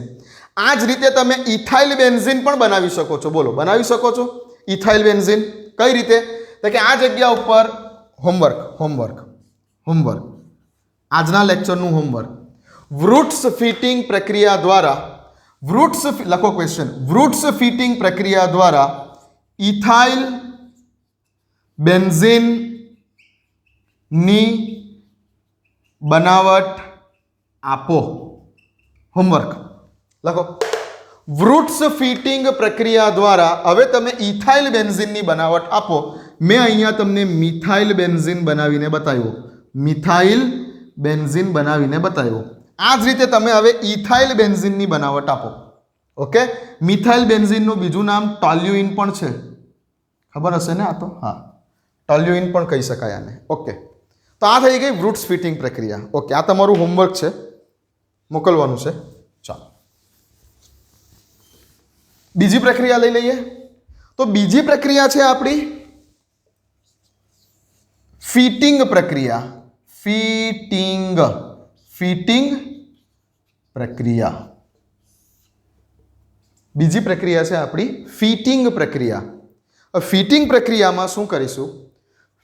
આ જ રીતે તમે ઇથાઇલ બેન્ઝીન પણ બનાવી શકો છો. બોલો, બનાવી શકો છો ઇથાઇલ બેન્ઝીન કઈ રીતે? તો કે આ જગ્યા ઉપર હોમવર્ક હોમવર્ક, આજના લેક્ચરનું હોમવર્ક. વૃટ્સ ફિટિંગ પ્રક્રિયા દ્વારા લખો ક્વેશ્ચન. વૃટ્સ ફિટિંગ પ્રક્રિયા દ્વારા ઇથાઇલ બેન્ઝીન ની બનાવટ આપો. હોમવર્ક લખો. વૃટ્સ ફિટિંગ પ્રક્રિયા દ્વારા હવે તમે ઇથાઇલ બેન્ઝીનની બનાવટ આપો. મેં અહીંયા તમને મિથાઇલ બેન્ઝીન બનાવીને બતાવ્યો. મિથાઇલ બેન્ઝીન બનાવીને બતાવ્યો. આ જ રીતે તમે હવે ઇથાઇલ બેન્ઝીનની બનાવટ આપો. ઓકે. મિથાઇલ બેન્ઝીનનું બીજું નામ ટોલ્યુઇન પણ છે. ખબર હશે ને? આ તો હા, ટોલ્યુઇન પણ કહી શકાય આને. ઓકે. તો આ થઈ ગઈ વૃટ્સ ફિટિંગ પ્રક્રિયા. ઓકે, આ તમારું હોમવર્ક છે, મોકલવાનું છે. ચાલો બીજી પ્રક્રિયા લઈ લઈએ. તો બીજી પ્રક્રિયા છે આપણી ફિટિંગ પ્રક્રિયા. ફિટિંગ પ્રક્રિયા. બીજી પ્રક્રિયા છે આપણી ફિટિંગ પ્રક્રિયા. ફિટિંગ પ્રક્રિયામાં શું કરીશું?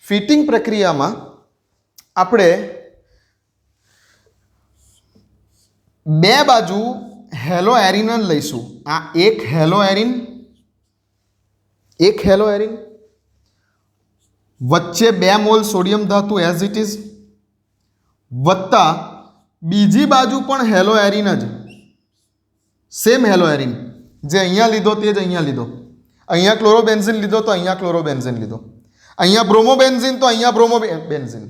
ફિટિંગ પ્રક્રિયામાં આપણે બે બાજુ હેલો એરિન લઈશું. આ એક હેલો એરિન વચ્ચે 2 મોલ સોડિયમ ધાતુ એઝ ઇટ ઇઝ, વત્તા બીજી બાજુ પણ હેલો એરિન જ, સેમ હેલો એરિન જે અહીંયા લીધો તે જ અહીંયા લીધો. અહીંયા ક્લોરોબેન્ઝીન લીધો તો અહીંયા ક્લોરોબેન્ઝીન લીધો. અહીંયા બ્રોમોબેન્ઝીન તો અહીંયા બ્રોમોબેન્ઝીન.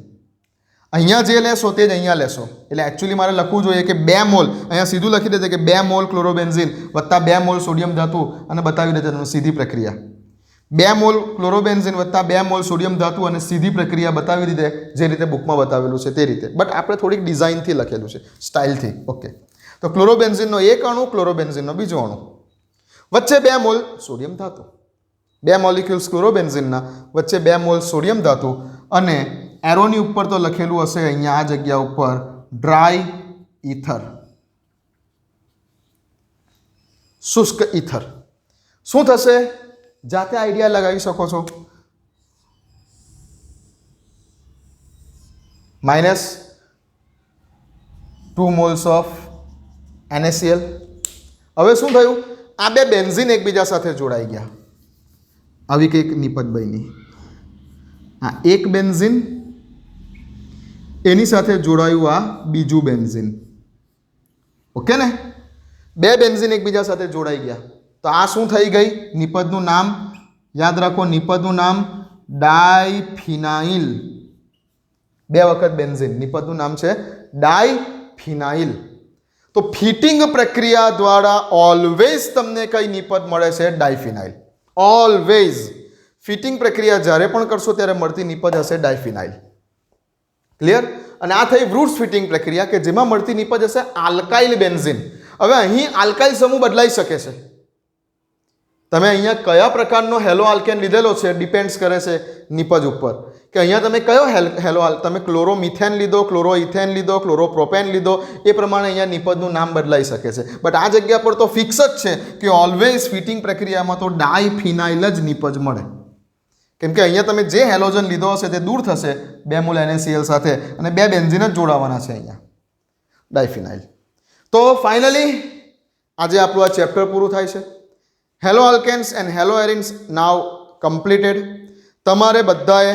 અહીંયા જે લેશો તે જ અહીંયા લેશો. એટલે એકચ્યુઅલી મારે લખવું જોઈએ કે 2 મોલ, અહીંયા સીધું લખી દેજે કે 2 મોલ ક્લોરોબેન્ઝીન વત્તા 2 મોલ સોડિયમ ધાતુ, અને બતાવી દેજે તમને સીધી પ્રક્રિયા. 2 મોલ ક્લોરોબેન્ઝીન વત્તા 2 મોલ સોડિયમ ધાતુ અને સીધી પ્રક્રિયા બતાવી દીધે, જે રીતે બુકમાં બતાવેલું છે તે રીતે. બટ આપણે થોડીક ડિઝાઇનથી લખેલું છે, સ્ટાઇલથી. ઓકે. તો ક્લોરોબેન્ઝીનનો એક અણુ, ક્લોરોબેન્ઝીનનો બીજો અણુ, વચ્ચે 2 મોલ સોડિયમ ધાતુ. 2 મોલિક્યુલ્સ ક્લોરોબેન્ઝીનના, વચ્ચે 2 મોલ સોડિયમ ધાતુ, અને એરોની ઉપર તો લખેલું હશે અહીંયા આ જગ્યા ઉપર ડ્રાય ઇથર, શુષ્ક ઇથર. શું થશે? જાતે આઈડિયા લગાવી શકો છો. -2 મોલ્સ ઓફ NaCl. હવે શું થયું? આ 2 બેન્ઝીન એકબીજા સાથે જોડાઈ ગયા. આવી કંઈક નિપજ બની. આ એક બેન્ઝીન, એની સાથે જોડાયું આ બીજું બેન્ઝીન. ઓકે ને? 2 બેન્ઝીન એકબીજા સાથે જોડાઈ ગયા. તો આ શું થઈ ગઈ? નિપજનું નામ યાદ રાખો. નિપજનું નામ ડાયફિનાઇલ. 2 વખત બેન્ઝીન. નિપજનું નામ છે ડાયફિનાઇલ. તો ફિટિંગ પ્રક્રિયા દ્વારા ઓલવેઝ તમને કઈ નિપજ મળે છે? ડાયફિનાઇલ. ઓલવેઝ ફિટિંગ પ્રક્રિયા જ્યારે પણ કરશો ત્યારે મળતી નિપજ હશે ડાયફિનાઇલ. ક્લિયર? અને આ થઈ વૃટ્સ ફિટિંગ પ્રક્રિયા કે જેમાં મળતી નિપજ હશે આલ્કાઇલ બેન્ઝીન. હવે અહીં આલ્કાઇલ સમૂહ બદલાઈ શકે છે. તમે અહીંયા કયા પ્રકારનો હેલો આલ્કેન લીધેલો છે ડિપેન્ડ્સ કરે છે નિપજ ઉપર, કે અહીંયા તમે કયો તમે ક્લોરોમિથેન લીધો, ક્લોરોઇથેન લીધો, ક્લોરોપ્રોપેન લીધો, એ પ્રમાણે અહીંયા નિપજનું નામ બદલાઈ શકે છે. બટ આ જગ્યા પર તો ફિક્સ જ છે કે ઓલવેઝ ફિટિંગ પ્રક્રિયામાં તો ડાયફિનાઇલ જ નિપજ મળે. કેમ કે અહીંયા તમે જે હેલોજન લીધો હશે તે દૂર થશે 2 મોલ NaCl સાથે, અને 2 બેન્ઝીન જ જોડાવાના છે અહીંયા, ડાયફિનાઇલ. તો ફાઇનલી આજે આપણું આ ચેપ્ટર પૂરું થાય છે. Halo alkanes and halo arenes now completed. તમારે બધાએ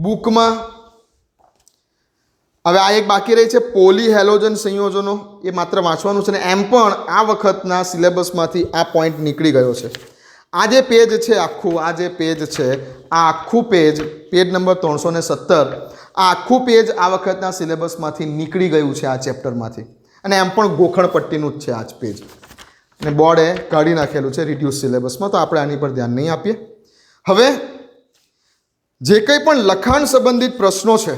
બુકમાં હવે આ એક બાકી રહી છે પોલી હેલોજન સંયોજનો, એ માત્ર વાંચવાનું છે. ને એમ પણ આ વખતના સિલેબસમાંથી આ પોઈન્ટ નીકળી ગયો છે. આ જે પેજ છે આખું, આ જે પેજ છે આ આખું પેજ નંબર 317, આ આખું પેજ આ વખતના સિલેબસમાંથી નીકળી ગયું છે આ ચેપ્ટરમાંથી. અને એમ પણ ગોખણ પટ્ટીનું જ છે આ જ પેજ, અને બોર્ડે કાઢી નાખેલું છે રિડ્યુસ સિલેબસમાં. તો આપણે આની પર ધ્યાન નહીં આપીએ. હવે જે કંઈ પણ લખાણ સંબંધિત પ્રશ્નો છે,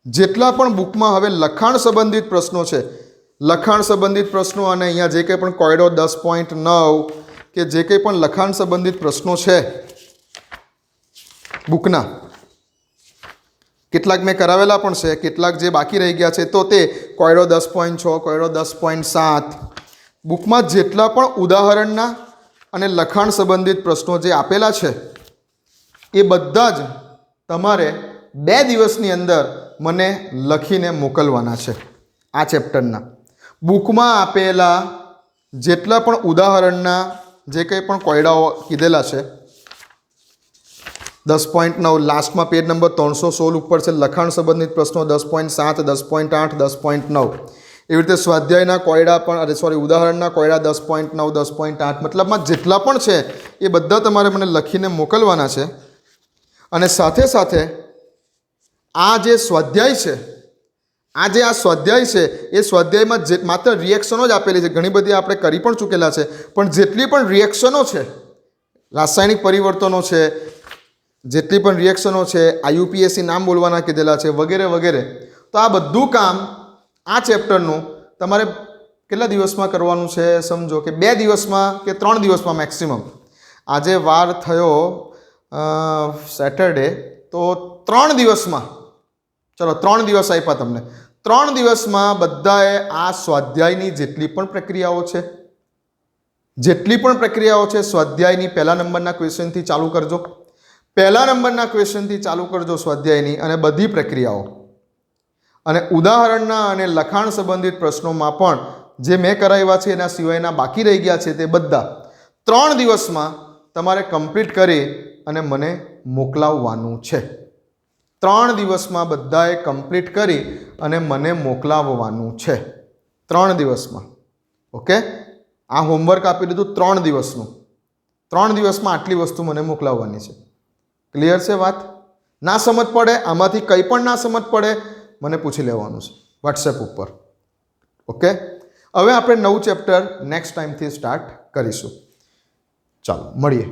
જેટલા પણ બુકમાં હવે લખાણ સંબંધિત પ્રશ્નો છે, લખાણ સંબંધિત પ્રશ્નો અને અહીંયા જે કંઈ પણ કોયડો 10.9 કે જે કંઈ પણ લખાણ સંબંધિત પ્રશ્નો છે બુકના, કેટલાક મેં કરાવેલા પણ છે, કેટલાક જે બાકી રહી ગયા છે, તો તે કોયડો 10.6, કોયડો 10.7 બુકમાં જેટલા પણ ઉદાહરણના અને લખાણ સંબંધિત પ્રશ્નો જે આપેલા છે એ બધા જ તમારે 2 દિવસની અંદર મને લખીને મોકલવાના છે આ ચેપ્ટરના. બુકમાં આપેલા જેટલા પણ ઉદાહરણના જે કંઈ પણ કોયડાઓ કીધેલા છે 10.9 લાસ્ટમાં પેજ નંબર 316 ઉપર છે લખાણ સંબંધિત પ્રશ્નો 10.7 10.8 10.9 એવી રીતે સ્વાધ્યાયના કોયડા પણ ઉદાહરણના કોયડા 10.9 10.8 મતલબમાં જેટલા પણ છે એ બધા તમારે મને લખીને મોકલવાના છે. અને સાથે સાથે આ જે સ્વાધ્યાય છે આ સ્વાધ્યાય છે એ સ્વાધ્યાયમાં જે માત્ર રિએક્શનો જ આપેલી છે, ઘણી બધી આપણે કરી પણ ચૂકેલા છે, પણ જેટલી પણ રિએક્શનો છે, રાસાયણિક પરિવર્તનો છે, જેટલી પણ રિએક્શનો છે, IUPAC નામ બોલવાના કીધેલા છે વગેરે વગેરે. તો આ બધું કામ આ ચેપ્ટરનું તમારે કેટલા દિવસમાં કરવાનું છે સમજો કે 2 દિવસમાં કે 3 દિવસમાં મેક્સિમમ. આજે વાર થયો સેટરડે, તો 3 દિવસમાં, ચલો 3 દિવસ આપ્યા તમને, 3 દિવસમાં બધાએ આ સ્વાધ્યાયની જેટલી પણ પ્રક્રિયાઓ છે સ્વાધ્યાયની પહેલા નંબરના ક્વેશ્ચનથી ચાલુ કરજો. પહેલા નંબરના ક્વેશ્ચનથી ચાલુ કરજો સ્વાધ્યાયની અને બધી પ્રક્રિયાઓ. અને ઉદાહરણના અને લખાણ સંબંધિત પ્રશ્નોમાં પણ જે મેં કરાવ્યા છે એના સિવાયના બાકી રહી ગયા છે તે બધા 3 દિવસમાં તમારે કમ્પ્લીટ કરી અને મને મોકલાવવાનું છે. 3 દિવસમાં બધાએ કમ્પ્લીટ કરી અને મને મોકલાવવાનું છે 3 દિવસમાં. ઓકે, આ હોમવર્ક આપી દીધું 3 દિવસનું. 3 દિવસમાં આટલી વસ્તુ મને મોકલાવવાની છે. ક્લિયર છે વાત? ના સમજ પડે, આમાંથી કંઈ પણ ના સમજ પડે, મને પૂછી લેવાનું છે વોટ્સએપ ઉપર. ઓકે, હવે આપણે નવું ચેપ્ટર નેક્સ્ટ ટાઈમથી સ્ટાર્ટ કરીશું. ચાલો મળીએ.